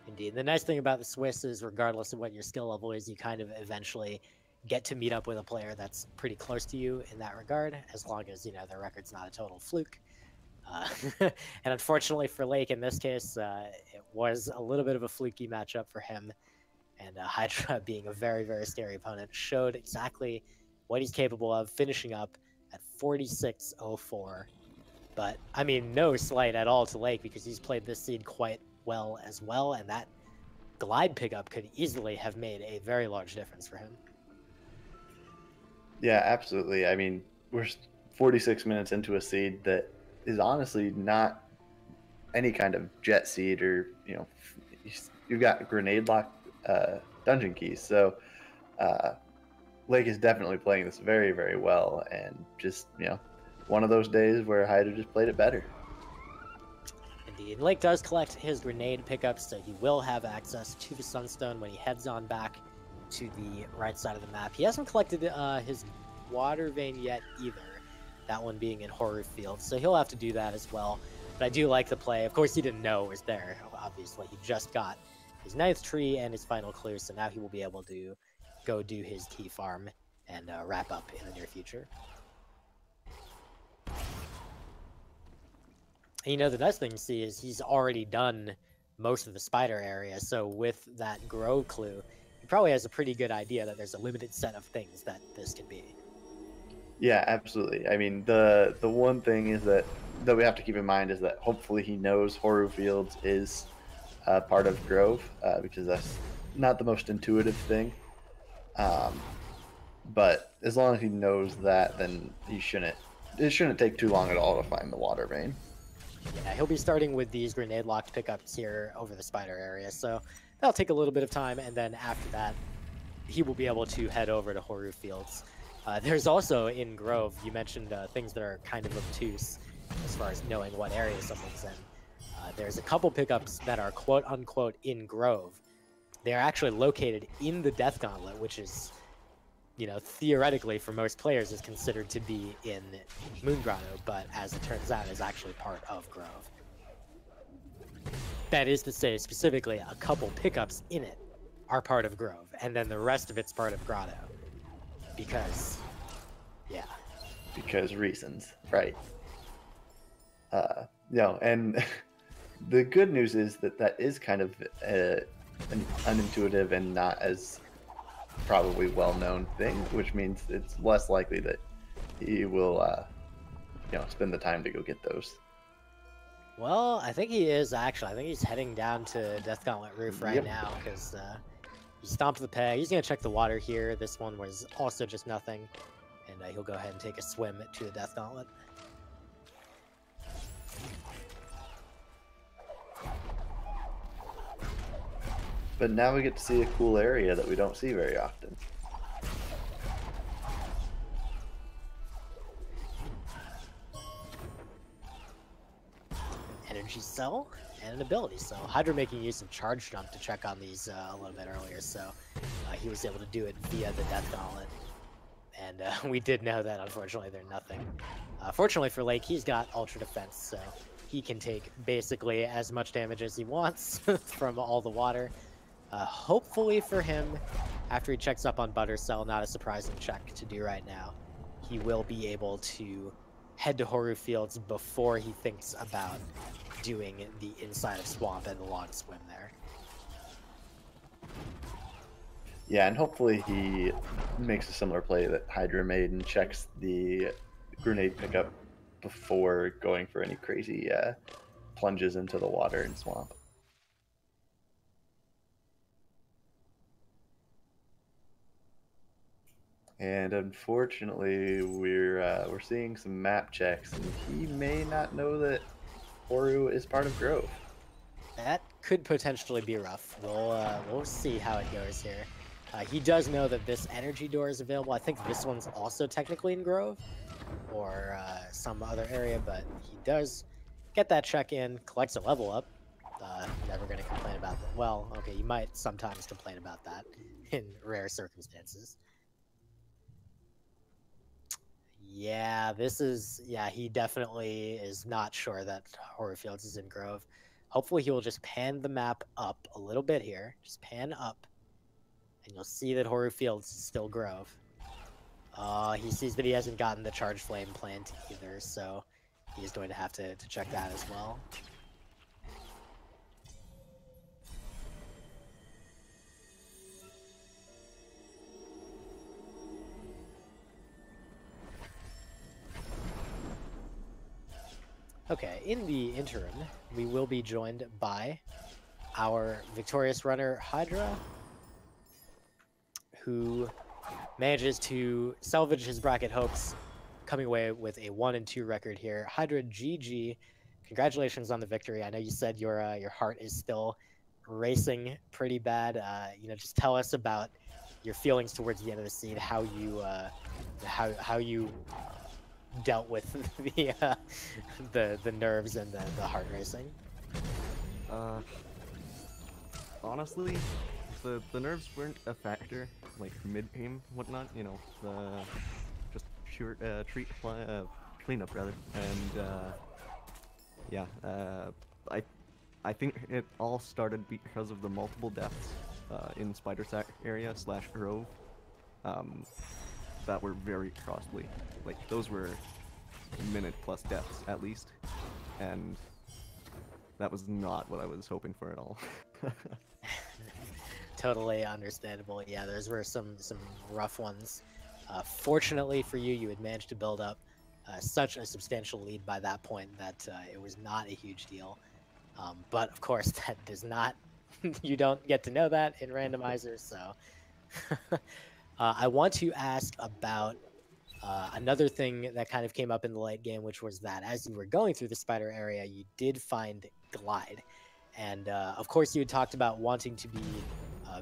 Indeed. The nice thing about the Swiss is regardless of what your skill level is, you kind of eventually get to meet up with a player that's pretty close to you in that regard, as long as, you know, their record's not a total fluke. And unfortunately for Lake, in this case, it was a little bit of a fluky matchup for him. And Hydra, being a very, very scary opponent, showed exactly what he's capable of, finishing up at 46-04. But, I mean, no slight at all to Lake, because he's played this seed quite well as well, and that glide pickup could easily have made a very large difference for him. Yeah, absolutely. I mean, we're 46 minutes into a seed that is honestly not any kind of jet seed, or, you know, you've got grenade locked dungeon keys. So Lake is definitely playing this very, very well, and just, you know, one of those days where Hydra just played it better. Indeed. Lake does collect his grenade pickups, so he will have access to the Sunstone when he heads on back to the right side of the map. He hasn't collected his water vein yet either, that one being in Horror Field, so he'll have to do that as well. But I do like the play. Of course, he didn't know it was there, obviously. He just got his 9th tree and his final clue, so now he will be able to go do his key farm and wrap up in the near future. And, you know, the nice thing to see is he's already done most of the spider area, so with that Grove clue, he probably has a pretty good idea that there's a limited set of things that this can be. Yeah, absolutely. I mean, the one thing is that we have to keep in mind is that hopefully he knows Horror Fields is part of Grove, because that's not the most intuitive thing. But as long as he knows that, then it shouldn't take too long at all to find the water vein. Yeah, he'll be starting with these grenade locked pickups here over the spider area, so that'll take a little bit of time, and then after that, he will be able to head over to Horror Fields. There's also in Grove, you mentioned things that are kind of obtuse as far as knowing what area someone's in. There's a couple pickups that are quote-unquote in Grove. They're actually located in the Death Gauntlet, which is, you know, theoretically for most players is considered to be in Moon Grotto, but as it turns out is actually part of Grove. That is to say, specifically, a couple pickups in it are part of Grove, and then the rest of it's part of Grotto. Because, yeah. Because reasons, right. No, and the good news is that that is kind of an unintuitive and not as probably well-known thing, which means it's less likely that he will, spend the time to go get those. Well, I think he is, actually. I think he's heading down to Death Gauntlet Roof right now, because he stomped the peg. He's going to check the water here. This one was also just nothing, and he'll go ahead and take a swim to the Death Gauntlet. But now we get to see a cool area that we don't see very often. Energy cell and an ability cell. Hydra making use of charge jump to check on these a little bit earlier, so he was able to do it via the Death Gauntlet. And we did know that, unfortunately, they're nothing. Fortunately for Lake, he's got Ultra Defense, so he can take basically as much damage as he wants from all the water. Hopefully for him, after he checks up on Butter Cell, not a surprising check to do right now, he will be able to head to Horu Fields before he thinks about doing the inside of Swamp and the long swim there. Yeah, and hopefully he makes a similar play that Hydra made and checks the grenade pickup before going for any crazy plunges into the water and Swamp. And unfortunately, we're seeing some map checks, and he may not know that Horu is part of Grove. That could potentially be rough. We'll see how it goes here. He does know that this energy door is available. I think this one's also technically in Grove or some other area, but he does get that check in, collects a level up. Never going to complain about that. Well, okay, you might sometimes complain about that in rare circumstances. Yeah, he definitely is not sure that Horu Fields is in Grove. Hopefully he will just pan the map up a little bit here. Just pan up. And you'll see that Horu Fields is still Grove. He sees that he hasn't gotten the Charge Flame plant either, so he is going to have to check that as well. Okay, in the interim, we will be joined by our victorious runner, Hydra, who manages to salvage his bracket hopes, coming away with a 1-2 record here. Hydra, GG. Congratulations on the victory. I know you said your heart is still racing pretty bad. Just tell us about your feelings towards the end of the seed, how you dealt with the nerves and the heart racing. Honestly, the nerves weren't a factor, like mid-game, whatnot. The just pure cleanup rather, and yeah, I think it all started because of the multiple deaths in Spider Sack area / Grove. That were very costly. Like, those were minute-plus deaths, at least. And that was not what I was hoping for at all. Totally understandable. Yeah, those were some rough ones. Fortunately for you, you had managed to build up such a substantial lead by that point that it was not a huge deal. But, of course, that does not... you don't get to know that in Randomizer, so... I want to ask about another thing that kind of came up in the late game, which was that as you were going through the spider area, you did find Glide. And of course, you had talked about wanting to be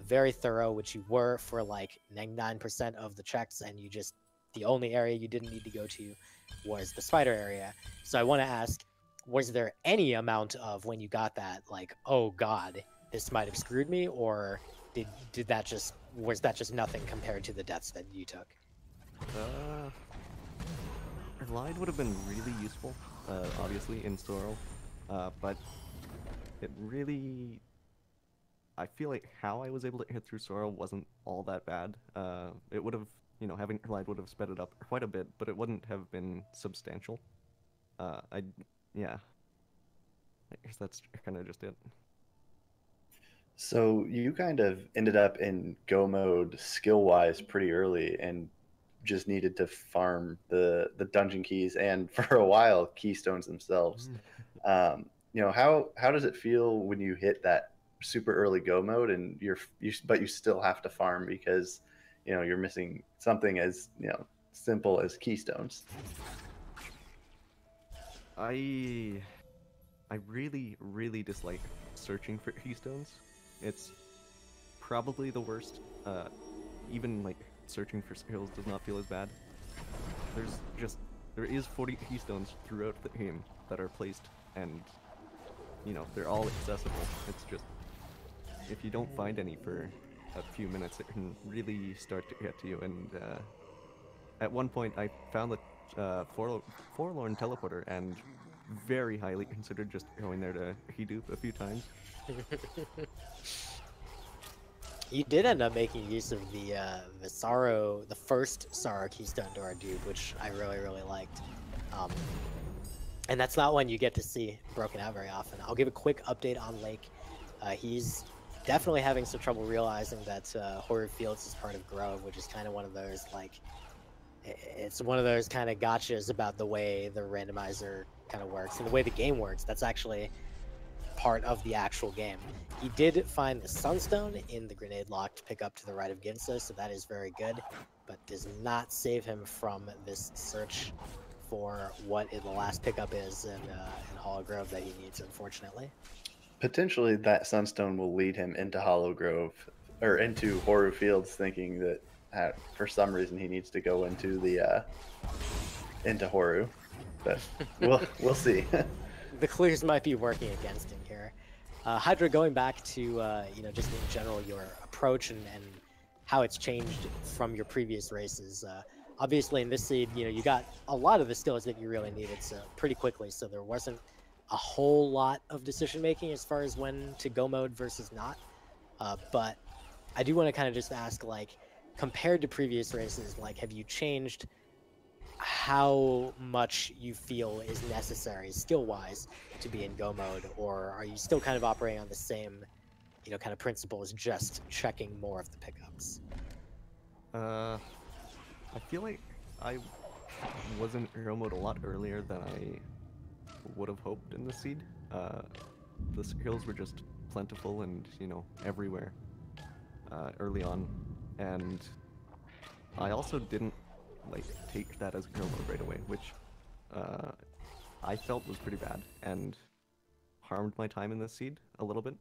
very thorough, which you were for like 99% of the checks, and the only area you didn't need to go to was the spider area. So I want to ask, was there any amount of when you got that, like, oh god, this might have screwed me, or was that just nothing compared to the deaths that you took? Glide would have been really useful, obviously, in Sorrow, but it really, I feel like how I was able to hit through Sora wasn't all that bad. It would have, having Glide would have sped it up quite a bit, but it wouldn't have been substantial. I, yeah, I guess that's kind of just it. So you kind of ended up in go mode skill wise pretty early and just needed to farm the dungeon keys and for a while keystones themselves. How does it feel when you hit that super early go mode and but you still have to farm because you're missing something as simple as keystones. I I really, really dislike searching for keystones. It's probably the worst. Even like searching for skills does not feel as bad. There is 40 keystones throughout the game that are placed, and they're all accessible. It's just if you don't find any for a few minutes, it can really start to get to you. And at one point, I found the forlorn teleporter and very highly considered just going there to he-dupe a few times. You did end up making use of the Sorrow, the first Sorrow keystone to our dupe, which I really, really liked. And that's not one you get to see broken out very often. I'll give a quick update on Lake. He's definitely having some trouble realizing that Horror Fields is part of Grove, which is kind of one of those, like, it's one of those kind of gotchas about the way the randomizer kind of works and the way the game works. That's actually part of the actual game. He did find the Sunstone in the grenade lock to pick up to the right of Ginso, so that is very good, but does not save him from this search for what the last pickup is in Hollow Grove that he needs, unfortunately. Potentially that Sunstone will lead him into Hollow Grove or into Horror Fields, thinking that for some reason he needs to go into the into Horu, but we'll see. The clears might be working against him here. Hydra, going back to just in general your approach and how it's changed from your previous races. Obviously in this seed, you got a lot of the skills that you really needed pretty quickly, so there wasn't a whole lot of decision making as far as when to go mode versus not. But I do want to kind of just ask, like, compared to previous races, like, have you changed how much you feel is necessary skill-wise to be in go mode, or are you still kind of operating on the same kind of principles, just checking more of the pickups? I feel like I was in go mode a lot earlier than I would have hoped in the seed. The skills were just plentiful and everywhere early on, and I also didn't take that as go mode right away, which I felt was pretty bad and harmed my time in this seed a little bit.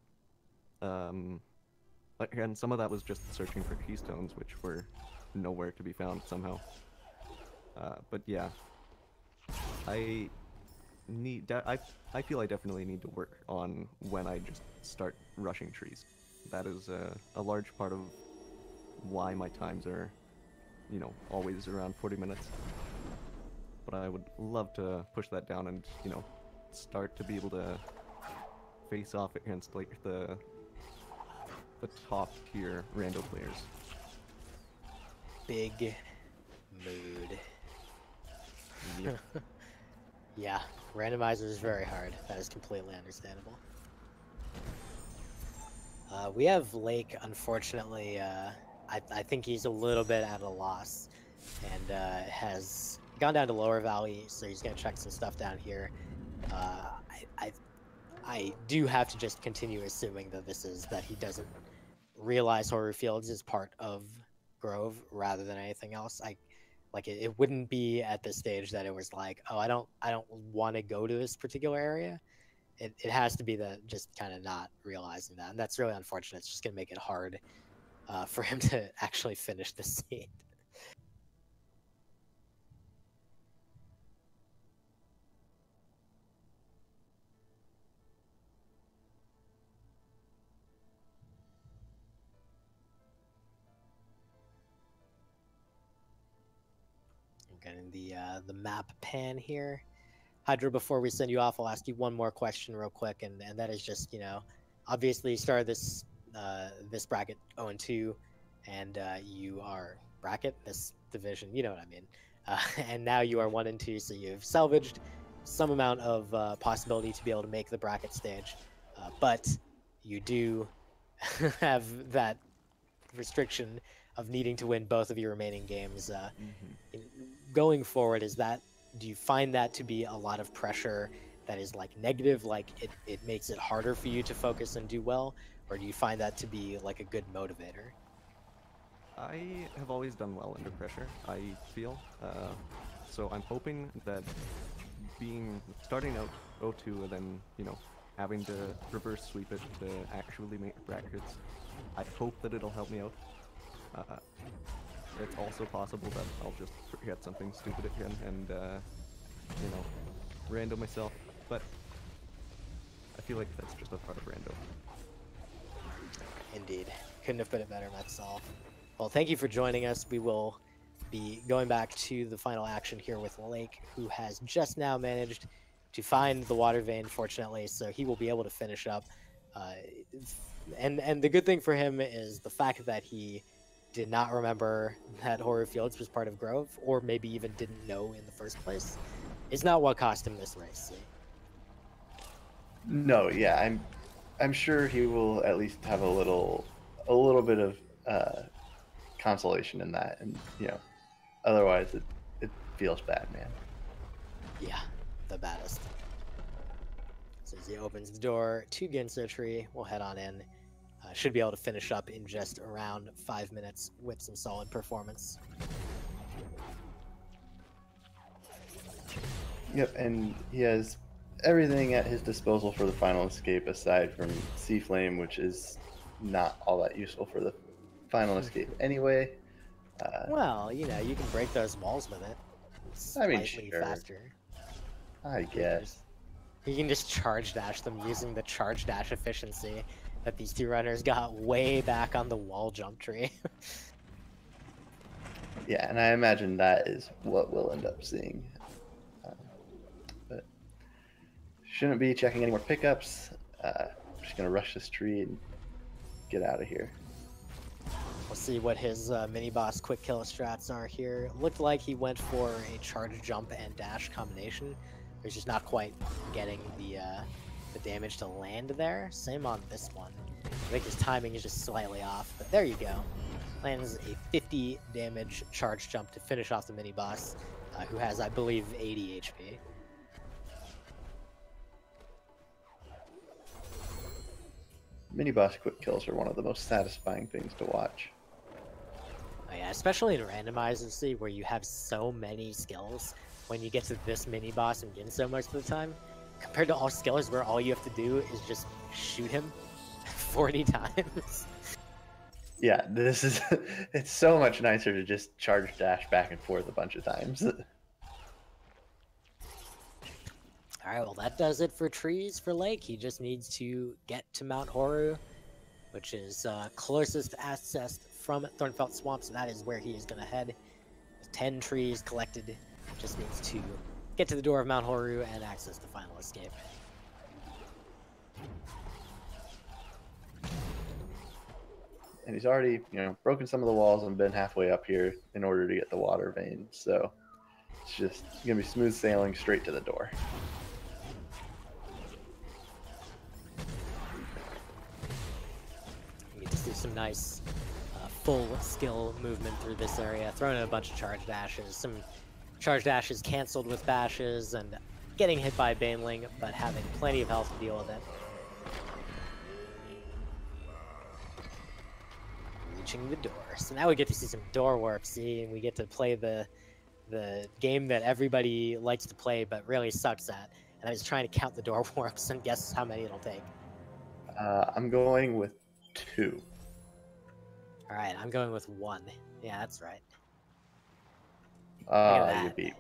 Again, some of that was just searching for keystones, which were nowhere to be found somehow. But yeah, I feel I definitely need to work on when I just start rushing trees. That is a large part of why my times are always around 40 minutes. But I would love to push that down and, start to be able to face off against, the top tier rando players. Big mood. Yep. Yeah, randomizer is very hard. That is completely understandable. We have Lake, unfortunately, I think he's a little bit at a loss, and has gone down to Lower Valley, so he's gonna check some stuff down here. I do have to just continue assuming that that he doesn't realize Horror Fields is part of Grove rather than anything else. It wouldn't be at this stage that it was like, oh, I don't want to go to this particular area. It has to be that just kind of not realizing that, and that's really unfortunate. It's just gonna make it hard for him to actually finish the scene. I'm getting the map pan here. Hydra, before we send you off, I'll ask you one more question real quick, and that is just, obviously you started this bracket 0-2, and you are bracket this division, you know what I mean, and now you are 1-2, so you've salvaged some amount of possibility to be able to make the bracket stage, but you do have that restriction of needing to win both of your remaining games. Going forward, do you find that to be a lot of pressure that is like negative, like it makes it harder for you to focus and do well, or do you find that to be like a good motivator? I have always done well under pressure, I feel. So I'm hoping that starting out 0-2 and then, having to reverse sweep it to actually make brackets, I hope that it'll help me out. It's also possible that I'll just forget something stupid again and, rando myself, but I feel like that's just a part of rando. Indeed. Couldn't have put it better myself. Well, thank you for joining us. We will be going back to the final action here with Lake, who has just now managed to find the water vein, fortunately, so he will be able to finish up. And the good thing for him is the fact that he did not remember that Horror Fields was part of Grove, or maybe even didn't know in the first place, is not what cost him this race. No, yeah, I'm sure he will at least have a little bit of consolation in that, and otherwise it feels bad, man. Yeah, the baddest. So as he opens the door to Ginso Tree, we'll head on in. Should be able to finish up in just around 5 minutes with some solid performance. Yep, and he has everything at his disposal for the final escape aside from Sea Flame, which is not all that useful for the final escape anyway. Well, you can break those walls with it. It's I mean, slightly sure. faster. I guess. You can just charge dash them using the charge dash efficiency that these two runners got way back on the wall jump tree. Yeah, and I imagine that is what we'll end up seeing. But shouldn't be checking any more pickups. Just gonna rush this tree and get out of here. We'll see what his mini boss quick kill strats are here. Looked like he went for a charge jump and dash combination. He's just not quite getting the damage to land there. Same on this one. I think his timing is just slightly off, but there you go. Lands a 50 damage charge jump to finish off the mini boss, who has, I believe, 80 HP. Mini boss quick kills are one of the most satisfying things to watch. Oh yeah, especially in Randomizer, see, where you have so many skills. When you get to this mini boss and Ginso most of the time, compared to all skillers where all you have to do is just shoot him 40 times. Yeah, this is it's so much nicer to just charge dash back and forth a bunch of times. Alright, well that does it for trees for Lake. He just needs to get to Mount Horu, which is closest access from Thornfelt Swamp, so that is where he is going to head. With 10 trees collected, just needs to get to the door of Mount Horu and access the final escape. And he's already, broken some of the walls and been halfway up here in order to get the water vein. So it's just going to be smooth sailing straight to the door. You get to see some nice full skill movement through this area. Throwing in a bunch of charge dashes. Some charge dashes canceled with bashes and getting hit by Baneling, but having plenty of health to deal with it. Reaching the door. So now we get to see some door work, see, and we get to play the game that everybody likes to play but really sucks at. And I was trying to count the door warps and guess how many it'll take. I'm going with 2. Alright, I'm going with 1. Yeah, that's right. You beat.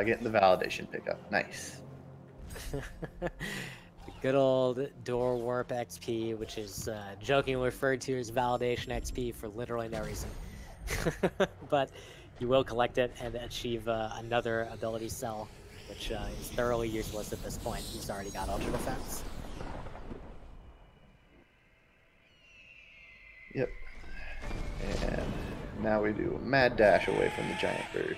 Getting the validation pickup. Nice. The good old door warp XP, which is jokingly referred to as validation XP for literally no reason. But you will collect it and achieve another ability cell which is thoroughly useless at this point. He's already got ultra defense. Yep. And now we do a mad dash away from the giant bird.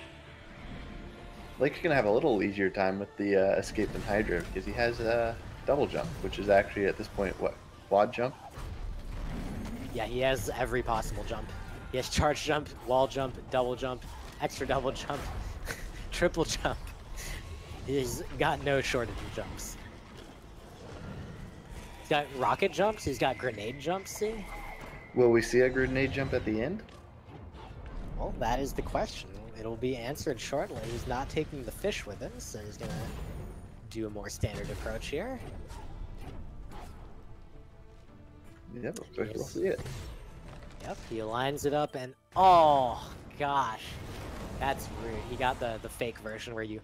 Lake's gonna have a little easier time with the escape than Hydra because he has a double jump, which is actually at this point what, quad jump? Yeah, he has every possible jump. He has charge jump, wall jump, double jump, extra double jump, triple jump. He's got no shortage of jumps. He's got rocket jumps, he's got grenade jumps, see? Will we see a grenade jump at the end? Well, that is the question. It'll be answered shortly. He's not taking the fish with him, so he's gonna do a more standard approach here. Yep, we'll see it. Yep, he aligns it up and oh gosh, that's rude. He got the fake version where you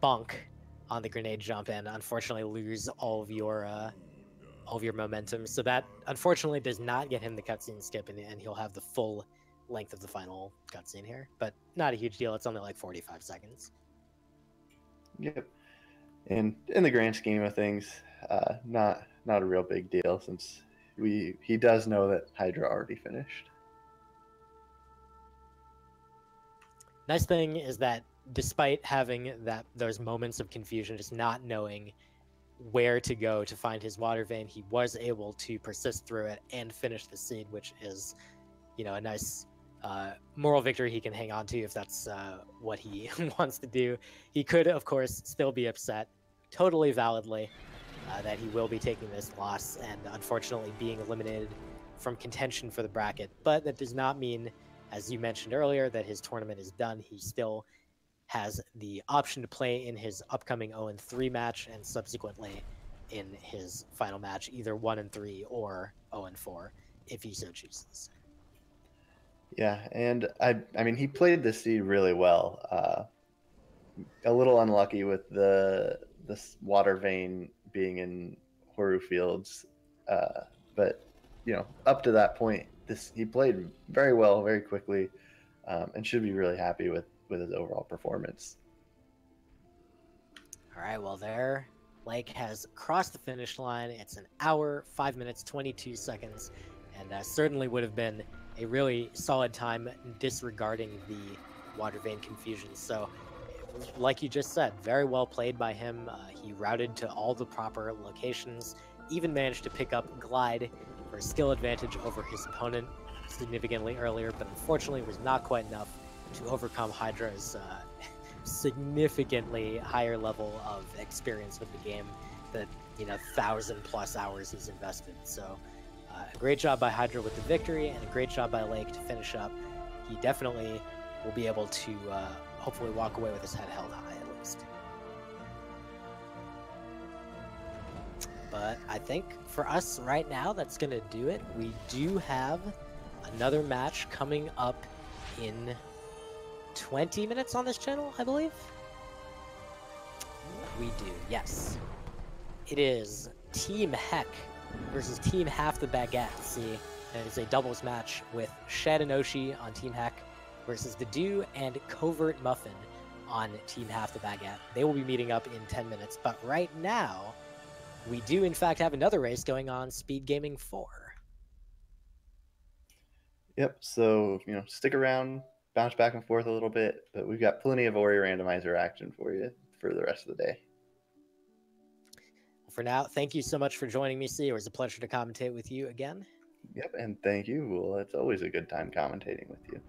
bunk on the grenade jump and unfortunately lose all of your momentum. So that unfortunately does not get him the cutscene skip, and he'll have the full length of the final cutscene here. But not a huge deal. It's only like 45 seconds. Yep. And in the grand scheme of things, not a real big deal since he does know that Hydra already finished. Nice thing is that despite having those moments of confusion, just not knowing where to go to find his water vein, he was able to persist through it and finish the seed, which is, you know, a nice moral victory he can hang on to if that's what he wants to do. He could, of course, still be upset, totally validly, that he will be taking this loss and unfortunately being eliminated from contention for the bracket. But that does not mean, as you mentioned earlier, that his tournament is done. He still has the option to play in his upcoming 0-3 match and subsequently in his final match, either 1-3 or 0-4, if he so chooses. Yeah, and I mean, he played the seed really well. A little unlucky with this water vein being in Horu Fields, but you know, up to that point, he played very well, very quickly, and should be really happy with his overall performance. All right, well there, Lake has crossed the finish line. It's an hour, 5 minutes, 22 seconds, and certainly would have been a really solid time disregarding the water vein confusion. So, like you just said, very well played by him. He routed to all the proper locations, even managed to pick up Glide for a skill advantage over his opponent significantly earlier, but unfortunately was not quite enough to overcome Hydra's significantly higher level of experience with the game, that, you know, 1,000+ hours he's invested. So a great job by Hydra with the victory, and a great job by Lake to finish up. He definitely will be able to hopefully walk away with his head held high at least. But I think for us right now, that's going to do it. We do have another match coming up in 20 minutes on this channel, I believe. We do, yes. It is Team Heck versus Team Half the Baguette. See, it is a doubles match with Shed and Oshi on Team Heck versus the Dew and Covert Muffin on Team Half the Baguette. They will be meeting up in 10 minutes, but right now, we do in fact have another race going on, Speed Gaming 4. Yep, so, you know, stick around, bounce back and forth a little bit, but we've got plenty of Ori Randomizer action for you for the rest of the day. For now, thank you so much for joining me, C. It was a pleasure to commentate with you again. Yep, and thank you. Well, it's always a good time commentating with you.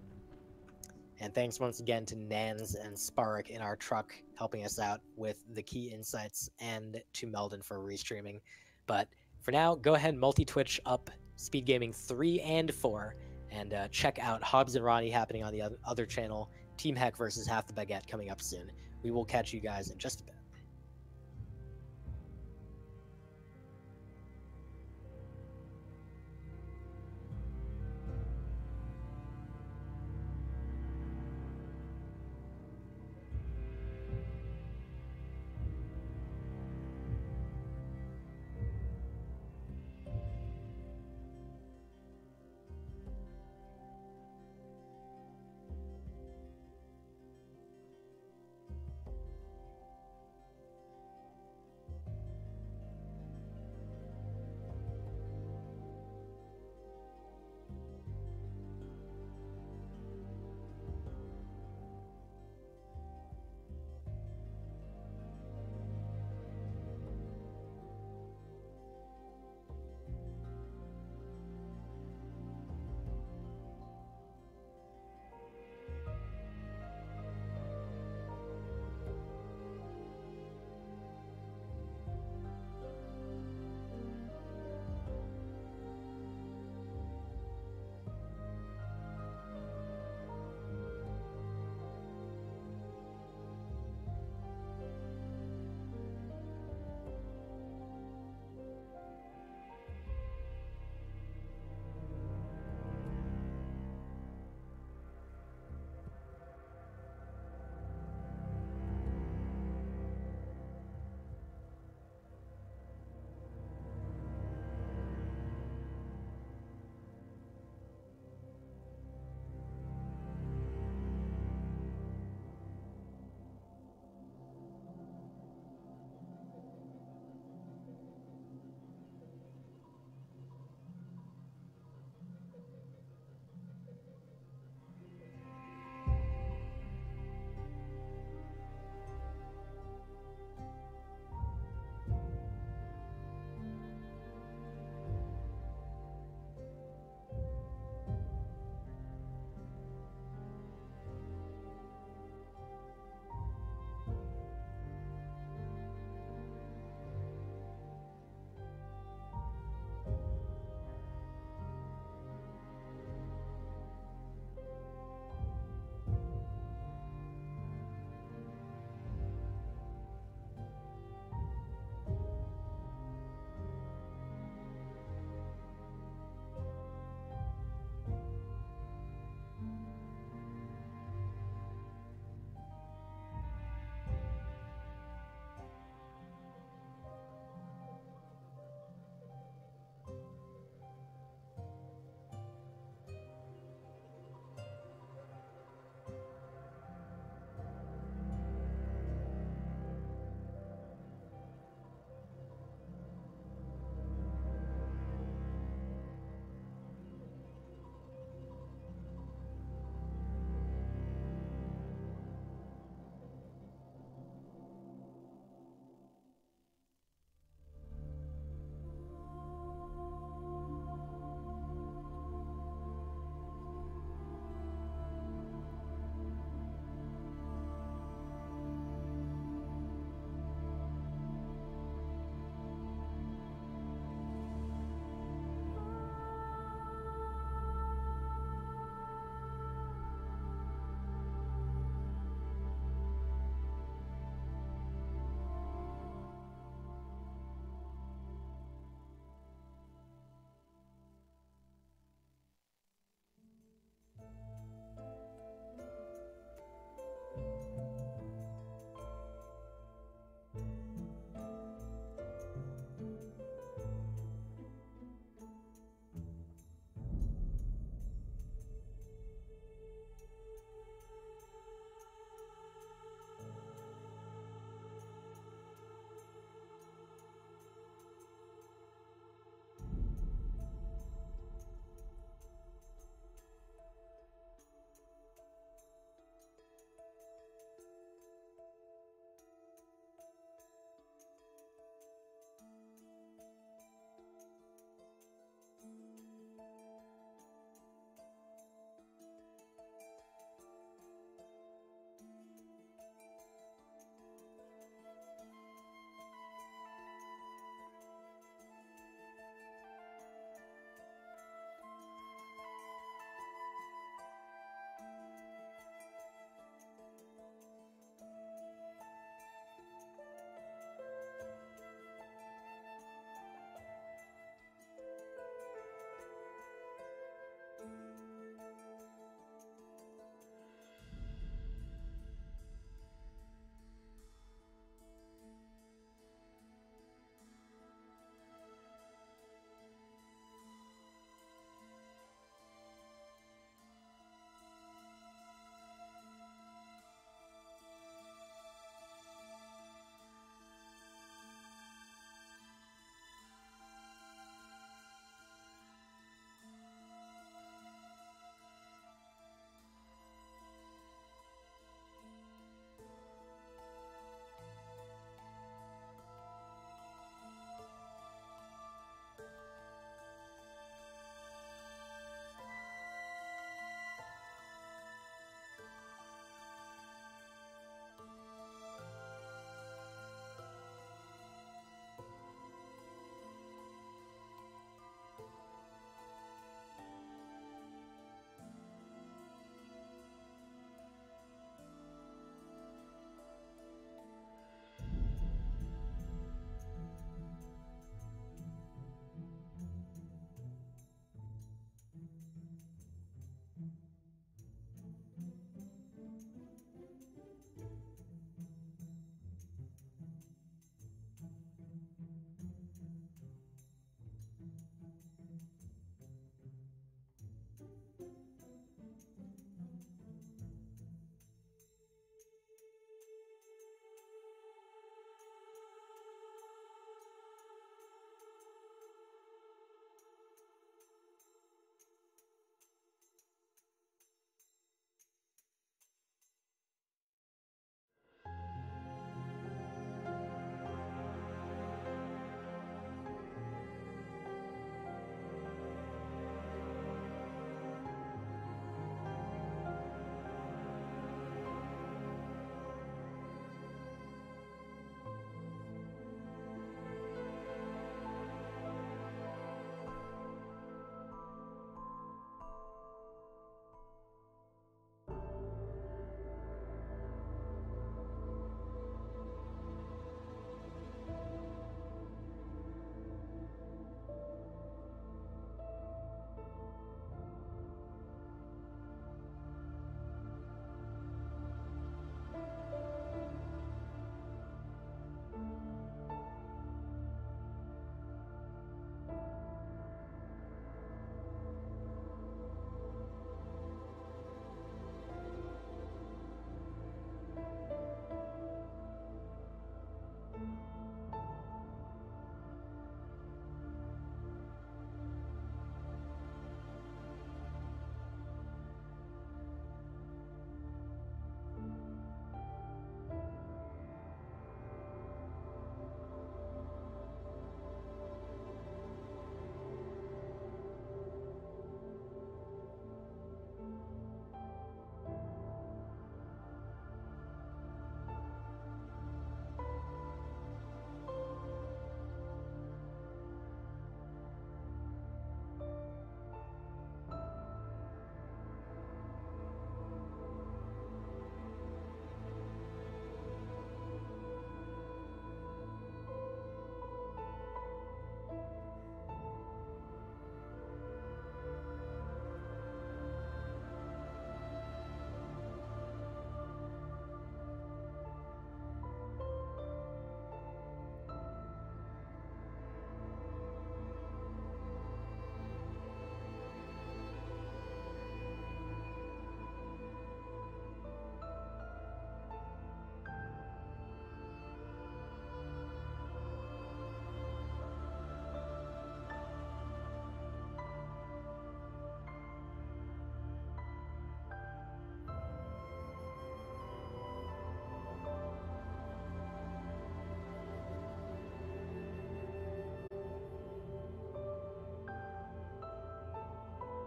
And thanks once again to Nans and Spark in our truck helping us out with the key insights, and to Meldon for restreaming. But for now, go ahead and multi-twitch up Speed Gaming 3 and 4, and check out Hobbs and Ronnie happening on the other channel, Team Heck versus Half the Baguette coming up soon. We will catch you guys in just a bit.